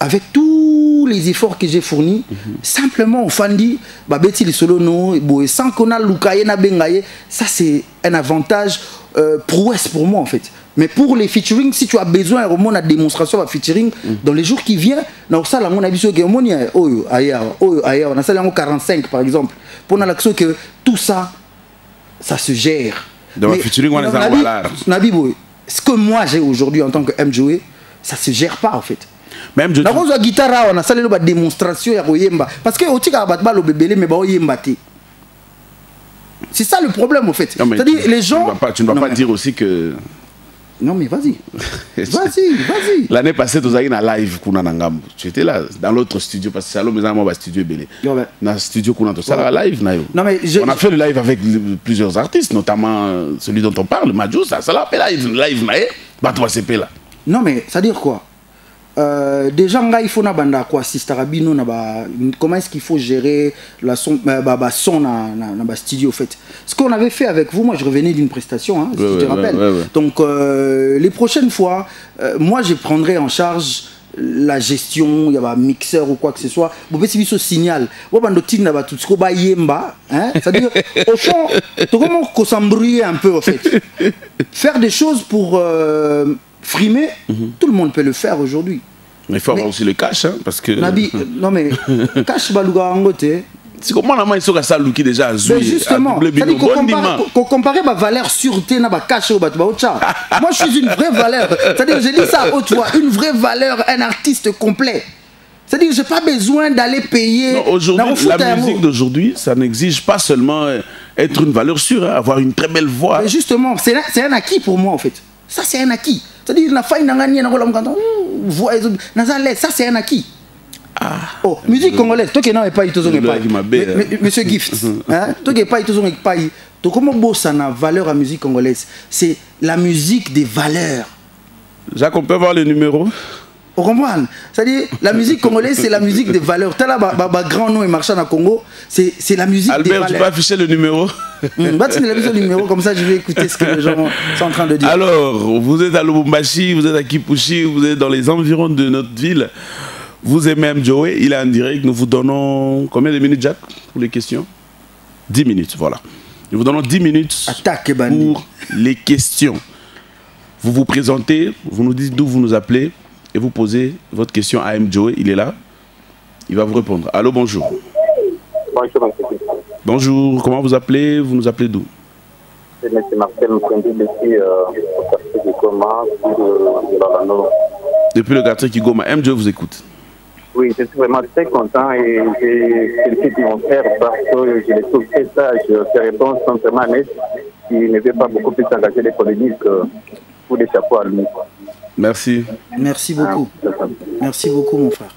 S2: avec tous les efforts que j'ai fournis, simplement au Fandi, Babeti Solo no, sans qu'on a Lukaye na Bengaye, ça c'est un avantage prouesse pour moi en fait. Mais pour les featuring, si tu as besoin au moins de démonstration de featuring, dans les jours qui viennent, dans ça, on a vu que on a ça en 45 par exemple, pour l'action que tout ça, ça se gère.
S1: Dans le featuring, on est en
S2: Nabi Boy, ce que moi j'ai aujourd'hui en tant que M-Joe, ça se gère pas en fait.
S1: Même je
S2: la guitare on a salé la démonstration ya koyemba parce que otika batba lo bebele mais ba oyemba te. C'est ça le problème en fait. C'est-à-dire les gens
S1: tu ne vas pas dire aussi que
S2: non mais vas-y. Vas-y.
S1: L'année passée tu as eu un live kuna nangambo. Tu étais là dans l'autre studio parce que c'est là moi studio belé. Dans studio kuna to ça live na yo.
S2: Non mais
S1: on a fait le live avec plusieurs artistes notamment celui dont on parle Majou ça l'appelle live na ba toi c'est là.
S2: Non mais ça dire quoi? déjà il faut quoi Sistarabino comment est-ce qu'il faut gérer la son son dans studio, au fait. Ce qu'on avait fait avec vous, moi je revenais d'une prestation, hein, si je te rappelle. Donc les prochaines fois, moi je prendrai en charge la gestion, il y a un mixeur ou quoi que ce soit. Vous pouvez suivre ce signal. C'est-à-dire, au fond, comment qu'on s'embrouille un peu, en fait. Faire des choses pour frimer, tout le monde peut le faire aujourd'hui.
S1: Mais il faut avoir aussi le cash, hein, parce que...
S2: non mais, cash baluga angote.
S1: C'est comment la main ils ça Luki déjà à
S2: justement, qu'on compare ma valeur sûreté na ba cash au bat. Moi je suis une vraie valeur. C'est-à-dire je dis ça tu vois, une vraie valeur, un artiste complet. C'est-à-dire j'ai pas besoin d'aller payer.
S1: Aujourd'hui, la musique d'aujourd'hui, ça n'exige pas seulement être une valeur sûre, hein, avoir une très belle voix.
S2: Mais justement, c'est un acquis pour moi en fait. Ça c'est un acquis. C'est-à-dire la faille n'a gagné voix ça c'est un acquis. Oh, musique congolaise, toi qui n'as pas été Monsieur Gift, toi qui n'as pas été comment bossa na valeur à musique congolaise? C'est la musique des valeurs.
S1: Jacques, on peut avoir le numéro?
S2: Au comprendre? C'est-à-dire, la musique congolaise, c'est la musique des valeurs. T'as là, grand nom et marchand à Congo, c'est la musique des valeurs.
S1: Albert, tu peux afficher le numéro?
S2: Le numéro, comme ça je vais écouter ce que les gens sont en train de dire.
S1: Alors, vous êtes à Lubumbashi, vous êtes à Kipushi, vous êtes dans les environs de notre ville. Vous aimez Joey, il est en direct. Nous vous donnons combien de minutes, Jack, pour les questions? 10 minutes, voilà. Nous vous donnons 10 minutes pour les questions. Vous vous présentez, vous nous dites d'où vous nous appelez et vous posez votre question à Joey. Il est là. Il va vous répondre. Allô, bonjour. Bonjour, comment vous appelez? Vous nous appelez d'où?
S5: C'est M. Marcel Moukendi depuis le quartier de Goma,
S1: depuis le quartier de Goma. Joey vous écoute.
S5: Oui, je suis vraiment très content et j'ai félicité mon frère parce que je l'ai trouvé très sage. Ses réponses sont vraiment nettes. Il ne veut pas beaucoup plus s'engager les polémiques pour des chapeaux à lui.
S1: Merci.
S2: Merci beaucoup. Merci beaucoup, mon frère.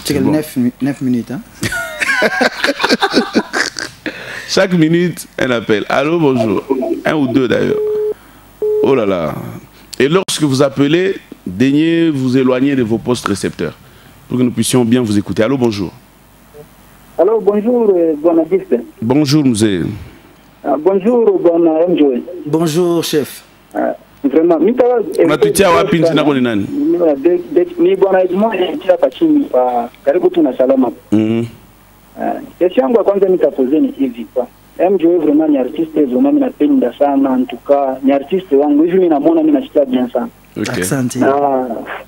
S2: C'est bon. 9 minutes. Hein?
S1: Chaque minute, un appel. Allô, bonjour. Un ou deux d'ailleurs. Oh là là. Et lorsque vous appelez, daignez vous éloigner de vos postes récepteurs pour que nous puissions bien vous écouter. Allô, bonjour.
S6: Allô, bonjour, bon Agiste.
S1: Bonjour, Mzee.
S6: Bonjour, bon MJ.
S2: Bonjour, chef.
S6: Vraiment,
S1: unatutia wapi nchini nako ni nani?
S6: Ni bwana Edmond nilitia pachini pa karibu tu na Salama. Kesho yangu kwanza nitapoze ni hivi kwa MJ vraiment ni artiste vraiment mimi napenda sana en tout cas ni artiste wangu hivi mimi namuona mimi nasikia bien sana.
S1: Okay.
S2: Asante.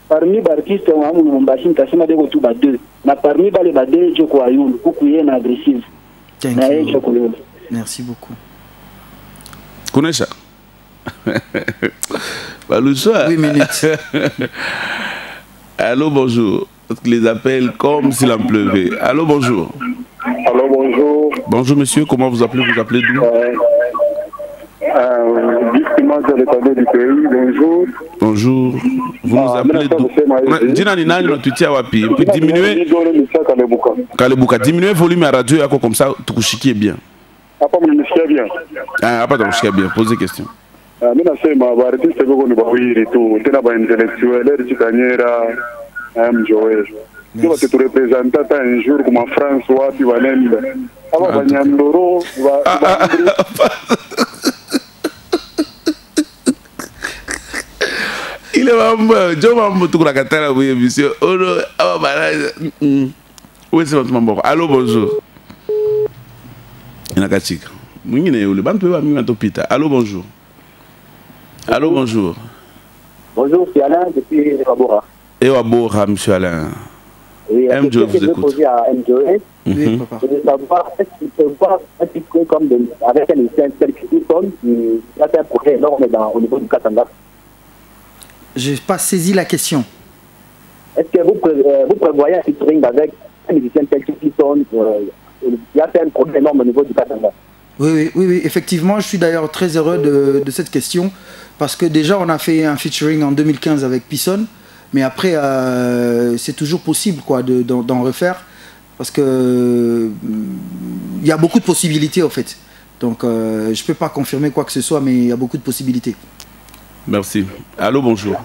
S6: Parmi les artistes wangu Mumbashi nitasema deko tu ba deux. Na parmi bale ba deux joko ayulu kuku yena agressive.
S2: Thank
S6: na
S2: you.
S6: Joko yulu.
S2: Merci beaucoup.
S1: Connais-ça? Baloucha.
S2: 8 minutes.
S1: Allô, bonjour. Les appels comme s'il en pleuvait. Allô, bonjour.
S5: Allô, bonjour.
S1: Bonjour, monsieur. Comment vous appelez? Vous appelez d'où?
S5: Justement, de l'état du pays. Bonjour.
S1: Bonjour. Vous nous appelez d'où? Dina ni nani unatutia wapi? Puis diminuer. Kalebuka. Diminuer le volume à radio yako comme ça, tukushikie bien.
S5: Hapa mnanisikia bien?
S1: Hapa tukushikia bien. Posez question.
S5: Mimi nasema artiste boko ni bawiri tu, tena ba intellectuel chikanyera Joey. Ndio watu tu representa ta un jour comme en France wapi wanemba. Aba banyandoro
S1: Il est mambo, jo mambo tu la katala oui monsieur. Oh non, aba bana. Oui, c'est votre mambo. Allô, bonjour. Inakachika. Mwingine yule bantu wa mimi matopita. Allô, bonjour. Allô, bonjour.
S5: Bonjour, c'est Alain depuis Wabora.
S1: Et Wabora, monsieur Alain.
S5: Oui, je vais poser à MJOE. Je veux savoir, est-ce qu'il peut pas un petit peu comme avec un lycée tel qui a fait un projet énorme au niveau du Katanga?
S2: Je n'ai pas saisi la question.
S5: Est-ce que vous prévoyez un featuring avec un musicien tel qui sonne il a fait un projet énorme au niveau du Katanga?
S2: Oui, effectivement, je suis d'ailleurs très heureux de cette question parce que déjà on a fait un featuring en 2015 avec Pisson, mais après c'est toujours possible quoi d'en refaire parce que il y a beaucoup de possibilités en fait. Donc je peux pas confirmer quoi que ce soit, mais il y a beaucoup de possibilités.
S1: Merci. Allô, bonjour.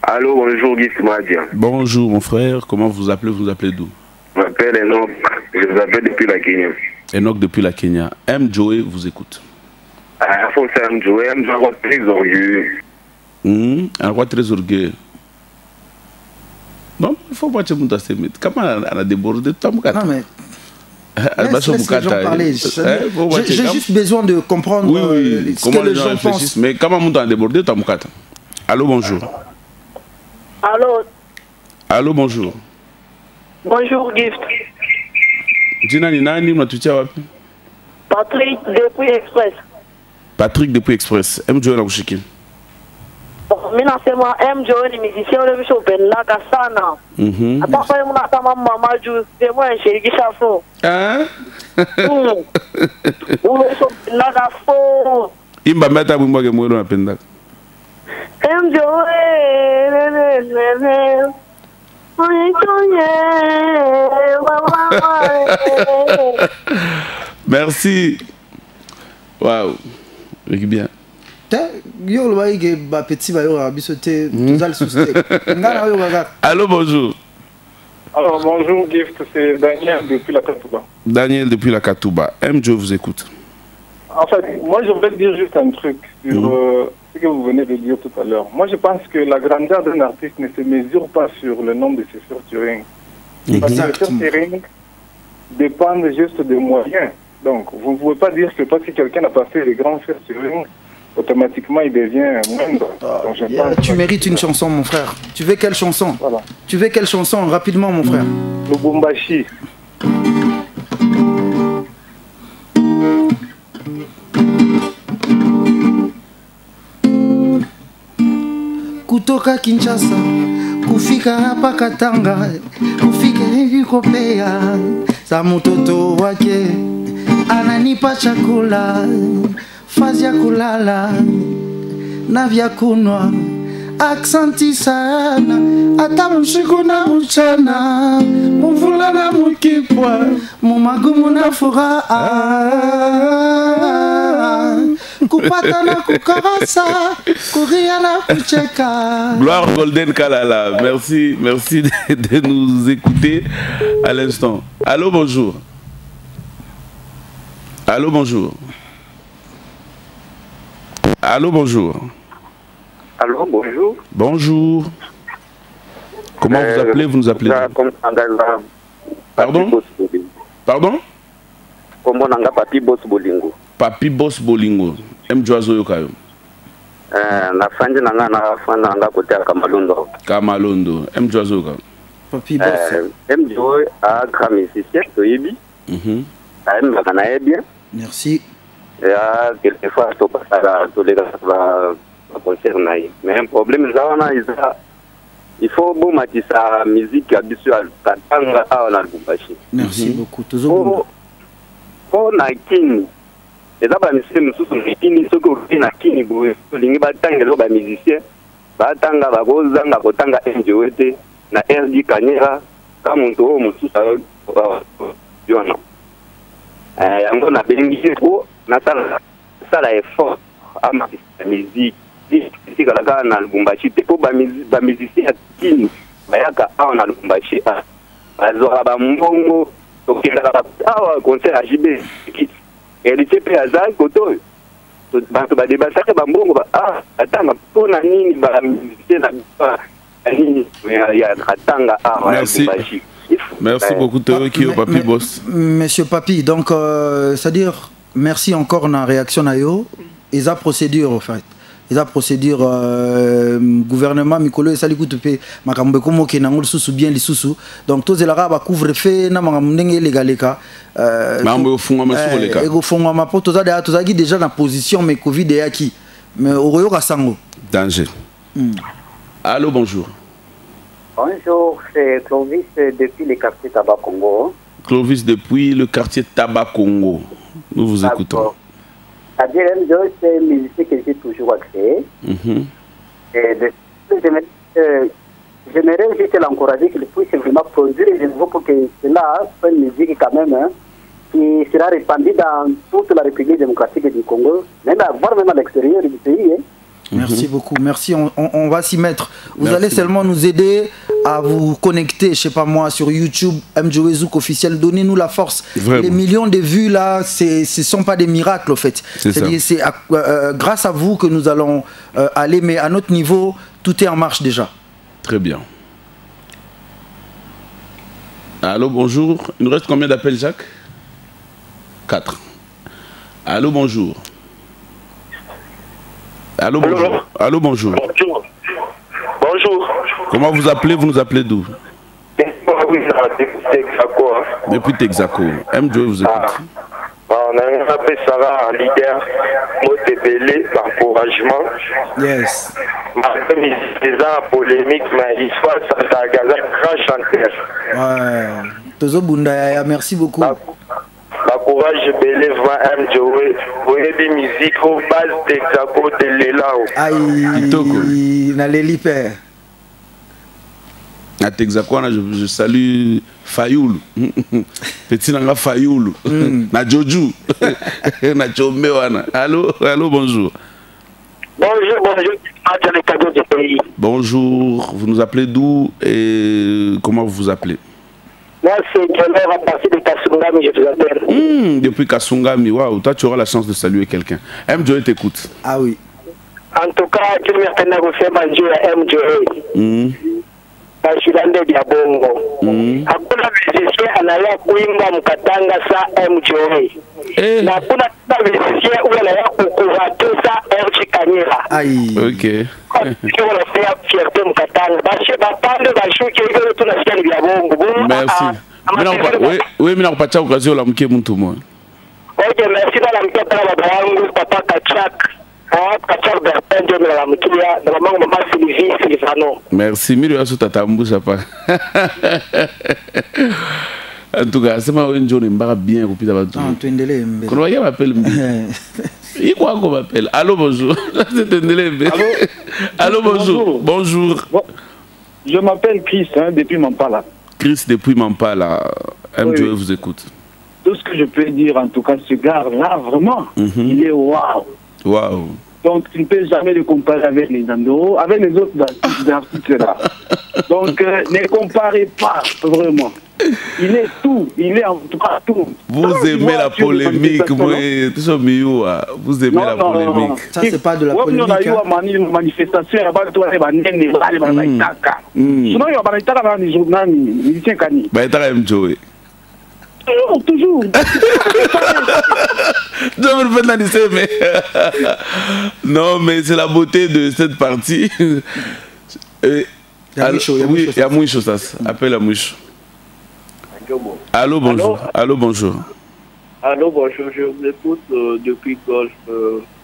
S7: Allô, bonjour Gift Madia.
S1: Bonjour mon frère, comment vous appelez d'où?
S7: Je m'appelle Enoch, je vous appelle depuis la Kenya.
S1: Enoch depuis la Kenya. M. Joey vous écoute.
S7: Il faut faire M. Joey très orgueilleux.
S1: Un roi très orgueilleux. Non, il faut pas que tu te mettes. Comment on a débordé tout le temps?
S2: Non mais... Laisse les gens parler. J'ai juste besoin de comprendre ce que les gens pensent.
S1: Mais comment on a débordé tout le temps? Allô, bonjour. Allô, bonjour.
S8: Bonjour, Gift.
S1: Jina ni nani mnatutia wapi?
S8: Patrick depuis Express.
S1: Patrick depuis Express. M. Joey na kushiki.
S8: Mimi nasema M. Joey ni musicien ule bisho pendaka sana. Hata pale mnasema mama juu sema nshirikisha fo. Ule bisho pendaka fo.
S1: Imba meta bumba ke mwelo napendaka.
S8: M. Joey.
S1: Merci. Waouh. Bien. Allô, bonjour.
S9: Alors, bonjour, Gift, c'est Daniel depuis la Katouba.
S1: Daniel depuis la Katouba. M. Joe vous écoute.
S9: En fait, moi, je voudrais dire juste un truc sur ce que vous venez de dire tout à l'heure. Moi, je pense que la grandeur d'un artiste ne se mesure pas sur le nombre de ses featuring. Parce que les featuring dépendent juste des moyens. Donc, vous ne pouvez pas dire que parce que quelqu'un n'a pas fait les grands featuring, automatiquement il devient moindre. Donc,
S2: tu mérites une chanson, mon frère. Tu veux quelle chanson?
S9: Voilà.
S2: Tu veux quelle chanson? Rapidement, mon frère.
S9: Lubumbashi.
S2: Kutoka Kinshasa kufika hapa Katanga, kufika hivi Kopea, za mtoto wake ananipa chakula, fazi ya kulala na vya kunwa. Aksanti sana, hata mshiku na mchana, mvula na mukipwa, mumagumu na furaha, kupata na kukarasa, kuria na kucheka.
S1: Gloire Golden Kalala, merci de nous écouter à l'instant. Allô, bonjour. Allô, bonjour. Allô, bonjour.
S7: Allô, bonjour.
S1: Bonjour. Comment vous appelez? Vous nous appelez? Pardon? Pardon?
S7: Comment on a Papi Boss Bolingo?
S1: Papi Boss Bolingo. M. Joazo Yokayo.
S7: Na fandi nanga na fanda nanga kote Kamalondo.
S1: Kamalondo. M. Joazo Yokayo.
S2: Papi Boss.
S7: M. Joe a grand musicien, Toyebi. M. Bakana bien.
S2: Merci.
S7: Et quelquefois, je passe à tous les gars concernés. Mais un problème, il faut bon matcher sa musique habituelle.
S2: Merci beaucoup. Toujours.
S7: Pour Nakini. Et là, monsieur, nous sommes Nakini, ce que Nakini, vous voulez battre les musiciens. Batanga, Bagozanga, Botanga, NJOT, na RD Kanyera, Kamunto, Moussousa, Diona. Yango na bengi ko na sala effort ama musique si kala na Lubumbashi te ko ba musicien kini bayaka awa na Lubumbashi bazora ba mbongo to kenda ba awa concert à JB et le TP azal koto bantu ba debasaka ba mbongo ba atanga pona nini ba musicien na nini ya atanga awa na Lubumbashi.
S1: Merci beaucoup, Papi Boss.
S2: Monsieur Papi, donc, c'est-à-dire, merci encore na réaction na yo. Ils a procédure, en fait. Ils a procédure, gouvernement, Mikolo, et Salikou Tupé, Makambe Komo, qui n'a pas sous bien les sous. Donc, tous les arabes couvre-feu, n'a pas légaleka.
S1: Mais au fond,
S2: au fond, ma pote, tous les déjà dans position, mais Covid est acquis. Mais au Royo Sango.
S1: Danger. Allô, bonjour.
S10: Bonjour, c'est Clovis depuis le quartier Tabac Congo.
S1: Clovis depuis le quartier Tabac Congo. Nous vous écoutons.
S10: C'est-à-dire, c'est un musicien que j'ai toujours accès. J'aimerais juste l'encourager qu'il puisse vraiment produire des nouveaux pour que cela soit une musique quand même qui sera répandue dans toute la République démocratique du Congo, même voire même à l'extérieur du pays.
S2: Merci beaucoup. Merci, on va s'y mettre. Vous
S1: Merci
S2: allez seulement nous aider à vous connecter, je sais pas moi, sur YouTube, MJOE Zouk officiel. Donnez-nous la force.
S1: Vraiment.
S2: Les millions de vues là, ce sont pas des miracles au fait. C'est grâce à vous que nous allons aller, mais à notre niveau, tout est en marche déjà.
S1: Très bien. Allô, bonjour. Il nous reste combien d'appels, Jacques? 4. Allô, bonjour. Allô, bonjour. Allô, bonjour.
S11: Bonjour. Bonjour.
S1: Comment vous appelez? Vous nous appelez d'où? Depuis Texaco. MJOE vous écoute.
S11: On a appelé Sarah, leader, motivé par encouragement.
S2: Yes.
S11: Ma polémique, mais l'histoire, ça a gagné grand chanteur.
S2: Ouais. Tozo Bundaya, merci beaucoup.
S11: Ma courage belé va MJOE. Vous voyez des musiques aux bases Texaco de l'Elao.
S2: Aïe, Naleli Père.
S1: À Texaco, je salue Fayoul. Petit Nanga Fayoul. Na Joju. Na Chomewana. Allô, allô, bonjour.
S11: Bonjour, bonjour. Les cadeaux du pays.
S1: Bonjour, vous nous appelez d'où et comment vous vous appelez?
S11: Moi, c'est Guémère à partir de Kasungami, je vous appelle.
S1: Depuis Kasungami, waouh, toi tu auras la chance de saluer quelqu'un. MJOE t'écoute.
S2: Ah oui.
S11: En tout cas, tu me reconnais au fait manger à MJOE. Je suis dans le Diabongo. Hakuna musicien anaya kuimba mkatanga sa MJOE. Na hakuna musicien où anaya kukuvato sa RG Kanyera.
S2: Aïe.
S1: Ok.
S11: Tu vas faire fierté mkatanga. Bache bapande bashuki hiyo tunasikia ni Diabongo.
S1: Merci. Oui, mais on pas occasion la mke muntu moi.
S11: Ok, merci dans la mke para baba yangu papa Kachak.
S1: Merci, en tout cas, c'est ma bien allô, bonjour. Allô, bonjour. Bonjour.
S12: Je m'appelle Chris, depuis Mampala.
S1: Chris, depuis Mampala. MJOE vous écoute.
S12: Tout ce que je peux dire, en tout cas, ce gars-là, vraiment, il est waouh.
S1: Waouh.
S12: Donc, tu ne peux jamais le comparer avec les Nando, avec les autres artistes-là. Donc, ne comparez pas, vraiment. Il est tout, il est en tout cas tout.
S1: Vous aimez la polémique, vous aimez la polémique.
S2: Ça, c'est pas de la polémique.
S12: On a eu une manifestation, sinon, il y a un
S1: MJOE.
S12: Toujours.
S1: Non, mais c'est la beauté de cette partie. Oui, il y a Mouicho, ça. Appelle à Mouicho. Allô, bonjour. Allô, bonjour.
S13: Allô, bonjour. Je vous écoute depuis Golf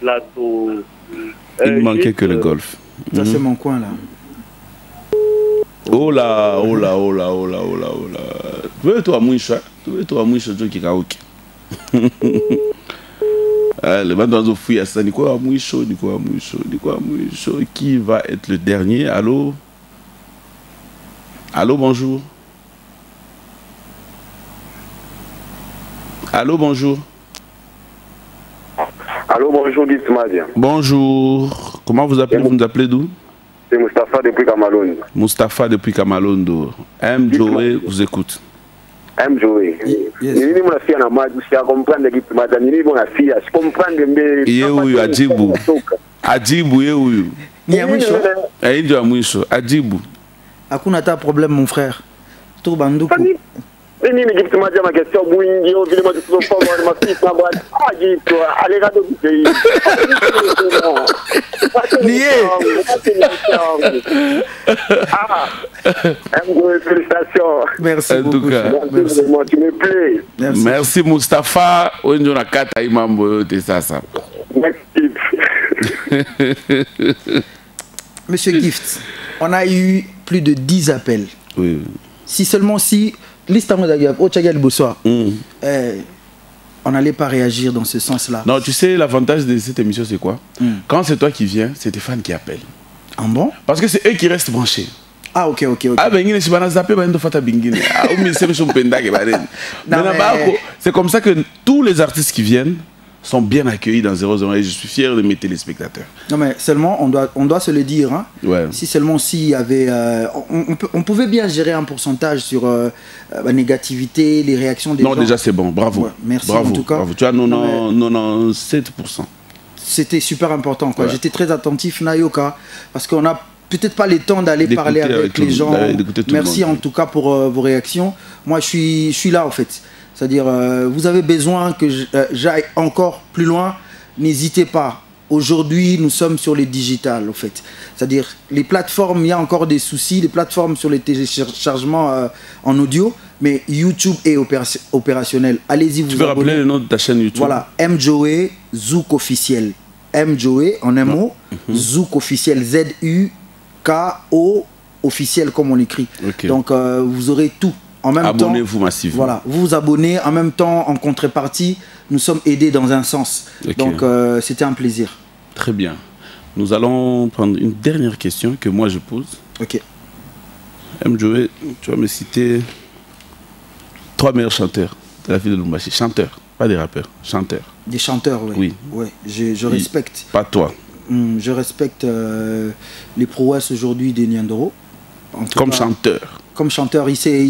S13: Plateau.
S1: Il ne manquait que le golf.
S2: Ça, c'est mon coin, là.
S1: Oh là, oh là, oh là, oh là, oh là, oh là. Tu veux toi Mouicho, tu veux toi Mouicho qui karaoke. Les bandes fouillent à ça. Nico Mouicho, qui va être le dernier? Allô? Allô, bonjour. Allô, bonjour.
S11: Allô, bonjour, dites-moi bien.
S1: Bonjour. Comment vous appelez? Vous nous appelez d'où?
S11: C'est Mustapha depuis Kamalondo.
S1: Mustapha depuis Kamalondo. MJOE vous écoute.
S11: MJOE. Nini mwana fia na maji usia comprendre kitu madani nini mwana fia si comprendre mbele.
S1: Ye huyu ajibu. Ajibu ye huyu.
S2: Ni ya mwisho.
S1: Ndio ya mwisho. Ajibu.
S2: Hakuna hata problème mon frère. Tu banduku.
S11: Nini kitu maji ma question mwingi au vile mtu tupo kwa mafisi na bwana. Ajibu alegado kutei. Félicitations.
S2: Merci
S1: en tout cas.
S11: Merci. Moi, tu me plais.
S1: Merci Mustapha. Onjo na kata imambo yote sasa.
S2: Monsieur Gift, on a eu plus de 10 appels.
S1: Oui.
S2: Si seulement si liste au Tchagal Boussoir. On n'allait pas réagir dans ce sens-là.
S1: Non, tu sais, l'avantage de cette émission, c'est quoi? Quand c'est toi qui viens, c'est tes fans qui appellent.
S2: Ah bon?
S1: Parce que c'est eux qui restent branchés.
S2: Ah, ok.
S1: Ah, ben, c'est comme ça que tous les artistes qui viennent, sont bien accueillis dans 00 et je suis fier de mes téléspectateurs.
S2: Non mais seulement, on doit se le dire. Hein.
S1: Ouais.
S2: Si seulement s'il y avait... on pouvait bien gérer un pourcentage sur la négativité, les réactions des gens.
S1: Non, déjà c'est bon, bravo.
S2: Ouais, merci
S1: bravo,
S2: en tout cas.
S1: Bravo. Tu as 97%.
S2: C'était super important. Ouais. J'étais très attentif, Nayoka, parce qu'on n'a peut-être pas le temps d'aller parler avec les gens. Merci en tout cas pour vos réactions. Moi, je suis là en fait. C'est-à-dire, vous avez besoin que j'aille encore plus loin, n'hésitez pas. Aujourd'hui, nous sommes sur les digitales, en fait. C'est-à-dire, les plateformes, il y a encore des soucis, les plateformes sur les téléchargements en audio, mais YouTube est opérationnel. Allez-y, vous
S1: Tu peux rappeler le nom de ta chaîne YouTube?
S2: Voilà, Mjoe Zouk officiel. Mjoe, en un mot, Zouk officiel, Z-U-K-O officiel, comme on écrit. Okay. Donc, vous aurez tout.
S1: Abonnez-vous massivement.
S2: Voilà, vous vous abonnez, en même temps, en contrepartie, nous sommes aidés dans un sens. Okay. Donc, c'était un plaisir.
S1: Très bien. Nous allons prendre une dernière question que moi je pose.
S2: Ok.
S1: Mjoe, tu vas me citer 3 meilleurs chanteurs de la ville de Lubumbashi. Chanteurs, pas des rappeurs, chanteurs.
S2: Des chanteurs, oui.
S1: Oui.
S2: Ouais, je respecte.
S1: Pas toi.
S2: Je respecte les prouesses aujourd'hui des Nyandoro.
S1: Comme chanteur.
S2: Comme chanteur, il sait.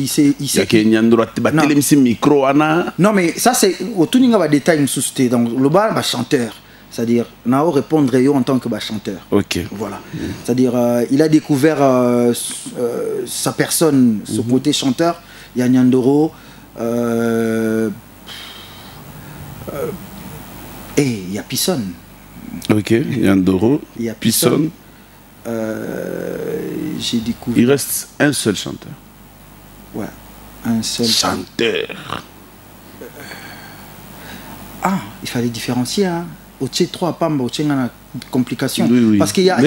S2: Non, mais ça, c'est. Au tout niveau de détail, donc le bas, chanteur. C'est-à-dire, Nao répondrait en tant que chanteur.
S1: Ok.
S2: Voilà. C'est-à-dire, il a découvert sa personne, ce côté chanteur. Il y a Nyandoro. Et il y a Pisson.
S1: Ok, Nyandoro.
S2: Il y a Pisson. J'ai découvert...
S1: Il reste un seul chanteur.
S2: Ouais, un seul
S1: chanteur.
S2: Il fallait différencier. Hein. Au Tché 3, Pamba, au Tché, il y a une complication.
S1: Oui, oui.
S2: Parce qu'il y a...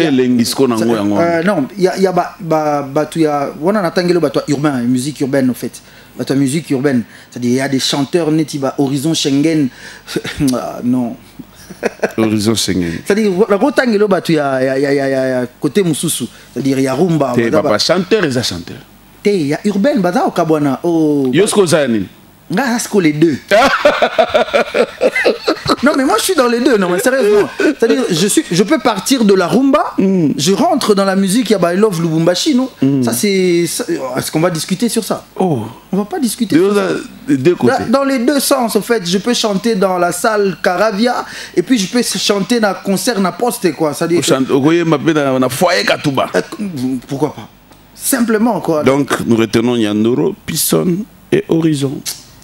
S2: non, il y a... On a entendu urbain, musique urbaine, en fait. La musique urbaine. C'est-à-dire, il y a des chanteurs, Horizon Schengen. Non.
S1: Horizon Schengen.
S2: C'est-à-dire, la grosse tangelo, il y a côté Moussoussou. C'est-à-dire, il y a Rumba.
S1: Tu pas chanteur, il y a chanteur.
S2: Il y a urbaine, Baza au Kabwana.
S1: Yosko Zani.
S2: Les deux. Non, mais moi je suis dans les deux. Non, mais sérieusement. C'est-à-dire, je peux partir de la rumba, je rentre dans la musique, il y a I Love Lubumbashi, non? Ça, c'est. Est-ce qu'on va discuter sur ça? On va pas discuter sur ça. Dans les deux sens, en fait. Je peux chanter dans la salle Caravia, et puis je peux chanter dans le concert n'importe quoi. C'est-à-dire. Pourquoi pas? Simplement, quoi.
S1: Donc, nous retenons Nyandoro, Pisson et Horizon.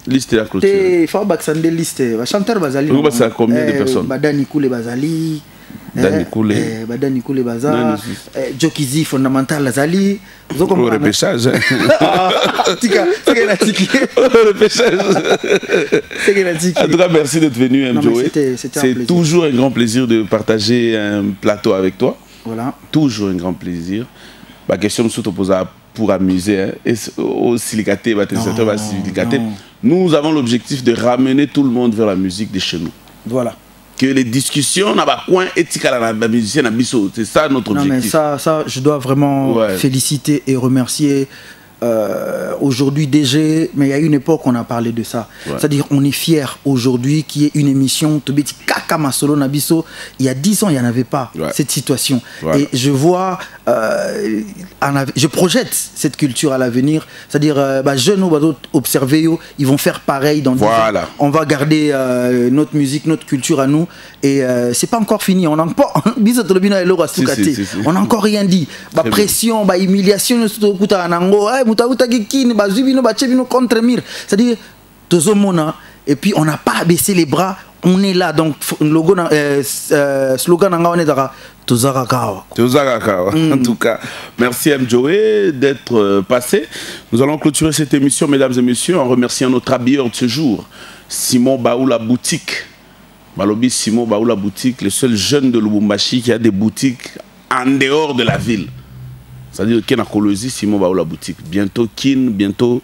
S1: Liste la clôture.
S2: Il faut que des listes. Chanteur Bazali.
S1: Vous passez à combien de personnes?
S2: Badani Koule Bazali. Badani Koule Bazali. Jokizi Fondamental Bazali.
S1: Au repêchage. En tout cas, merci d'être venu, Mjoe. C'est toujours un grand plaisir de partager un plateau avec toi.
S2: Voilà.
S1: Toujours un grand plaisir. La question me pose pour amuser. Hein. Et au silicaté, nous avons l'objectif de ramener tout le monde vers la musique de chez nous.
S2: Voilà.
S1: Que les discussions n'a pas coin éthique à la musicienne à Bissot. C'est ça notre objectif.
S2: Non, mais ça, je dois vraiment féliciter et remercier. Aujourd'hui DG, mais il y a une époque on a parlé de ça. C'est-à-dire on est fiers aujourd'hui qu'il y ait une émission Tobeti Kaka Masolo Nabiso. Il y a 10 ans il n'y en avait pas cette situation. Et je vois, je projette cette culture à l'avenir. C'est-à-dire jeunes ou observer, ils vont faire pareil dans 10 ans. On va garder notre musique, notre culture à nous. Et c'est pas encore fini. On n'a encore rien dit. Pression, humiliation, c'est-à-dire et puis on n'a pas baissé les bras, on est là. Donc logo slogan on est là Tozarakawa.
S1: En tout cas, merci Mjoe d'être passé. Nous allons clôturer cette émission, mesdames et messieurs, en remerciant notre habilleur de ce jour, Simon Baoula Boutique. Malobi Simon Baoula Boutique, le seul jeune de Lubumbashi qui a des boutiques en dehors de la ville. C'est-à-dire qu'il y a Kolosi, Simon Baoula Boutique. Bientôt Kin, bientôt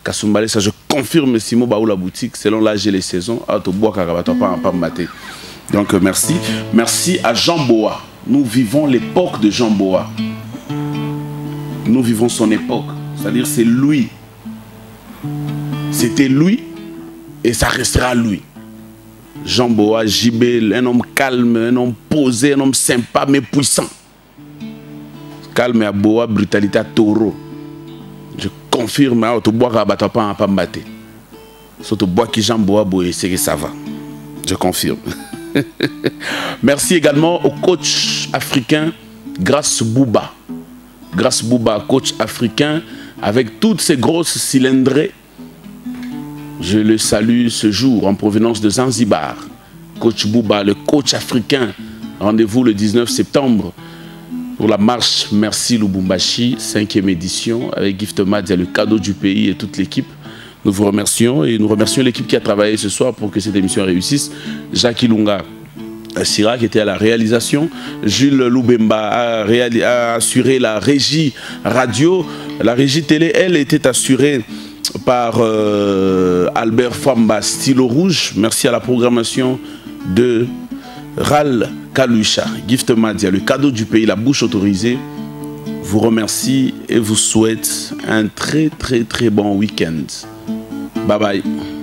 S1: Kassumbale. Ça, je confirme Simon Baoula Boutique selon l'âge et les saisons. Donc, merci. Merci à Jean Boa. Nous vivons l'époque de Jean Boa. Nous vivons son époque. C'est-à-dire c'est lui. C'était lui et ça restera lui. Jean Boa, JB, un homme calme, un homme posé, un homme sympa mais puissant. Calme à Boa, brutalité à taureau. Je confirme, tu bois à Batapa, pas maté. Surtout bois qui Jean Boa, c'est que ça va. Je confirme. Merci également au coach africain Grace Bouba. Grace Bouba, coach africain avec toutes ces grosses cylindrées. Je le salue ce jour en provenance de Zanzibar. Coach Bouba, le coach africain. Rendez-vous le 19 septembre pour la marche Merci Lubumbashi, 5e édition, avec Gift Madia, le cadeau du pays et toute l'équipe. Nous vous remercions et nous remercions l'équipe qui a travaillé ce soir pour que cette émission réussisse. Jacques Ilunga Sira qui était à la réalisation. Jules Loubemba a assuré la régie radio. La régie télé, elle, était assurée par Albert Famba, Stylo Rouge. Merci à la programmation de Ral Kalusha. Gift Madia, le cadeau du pays, la bouche autorisée, vous remercie et vous souhaite un très très très bon week-end. Bye bye.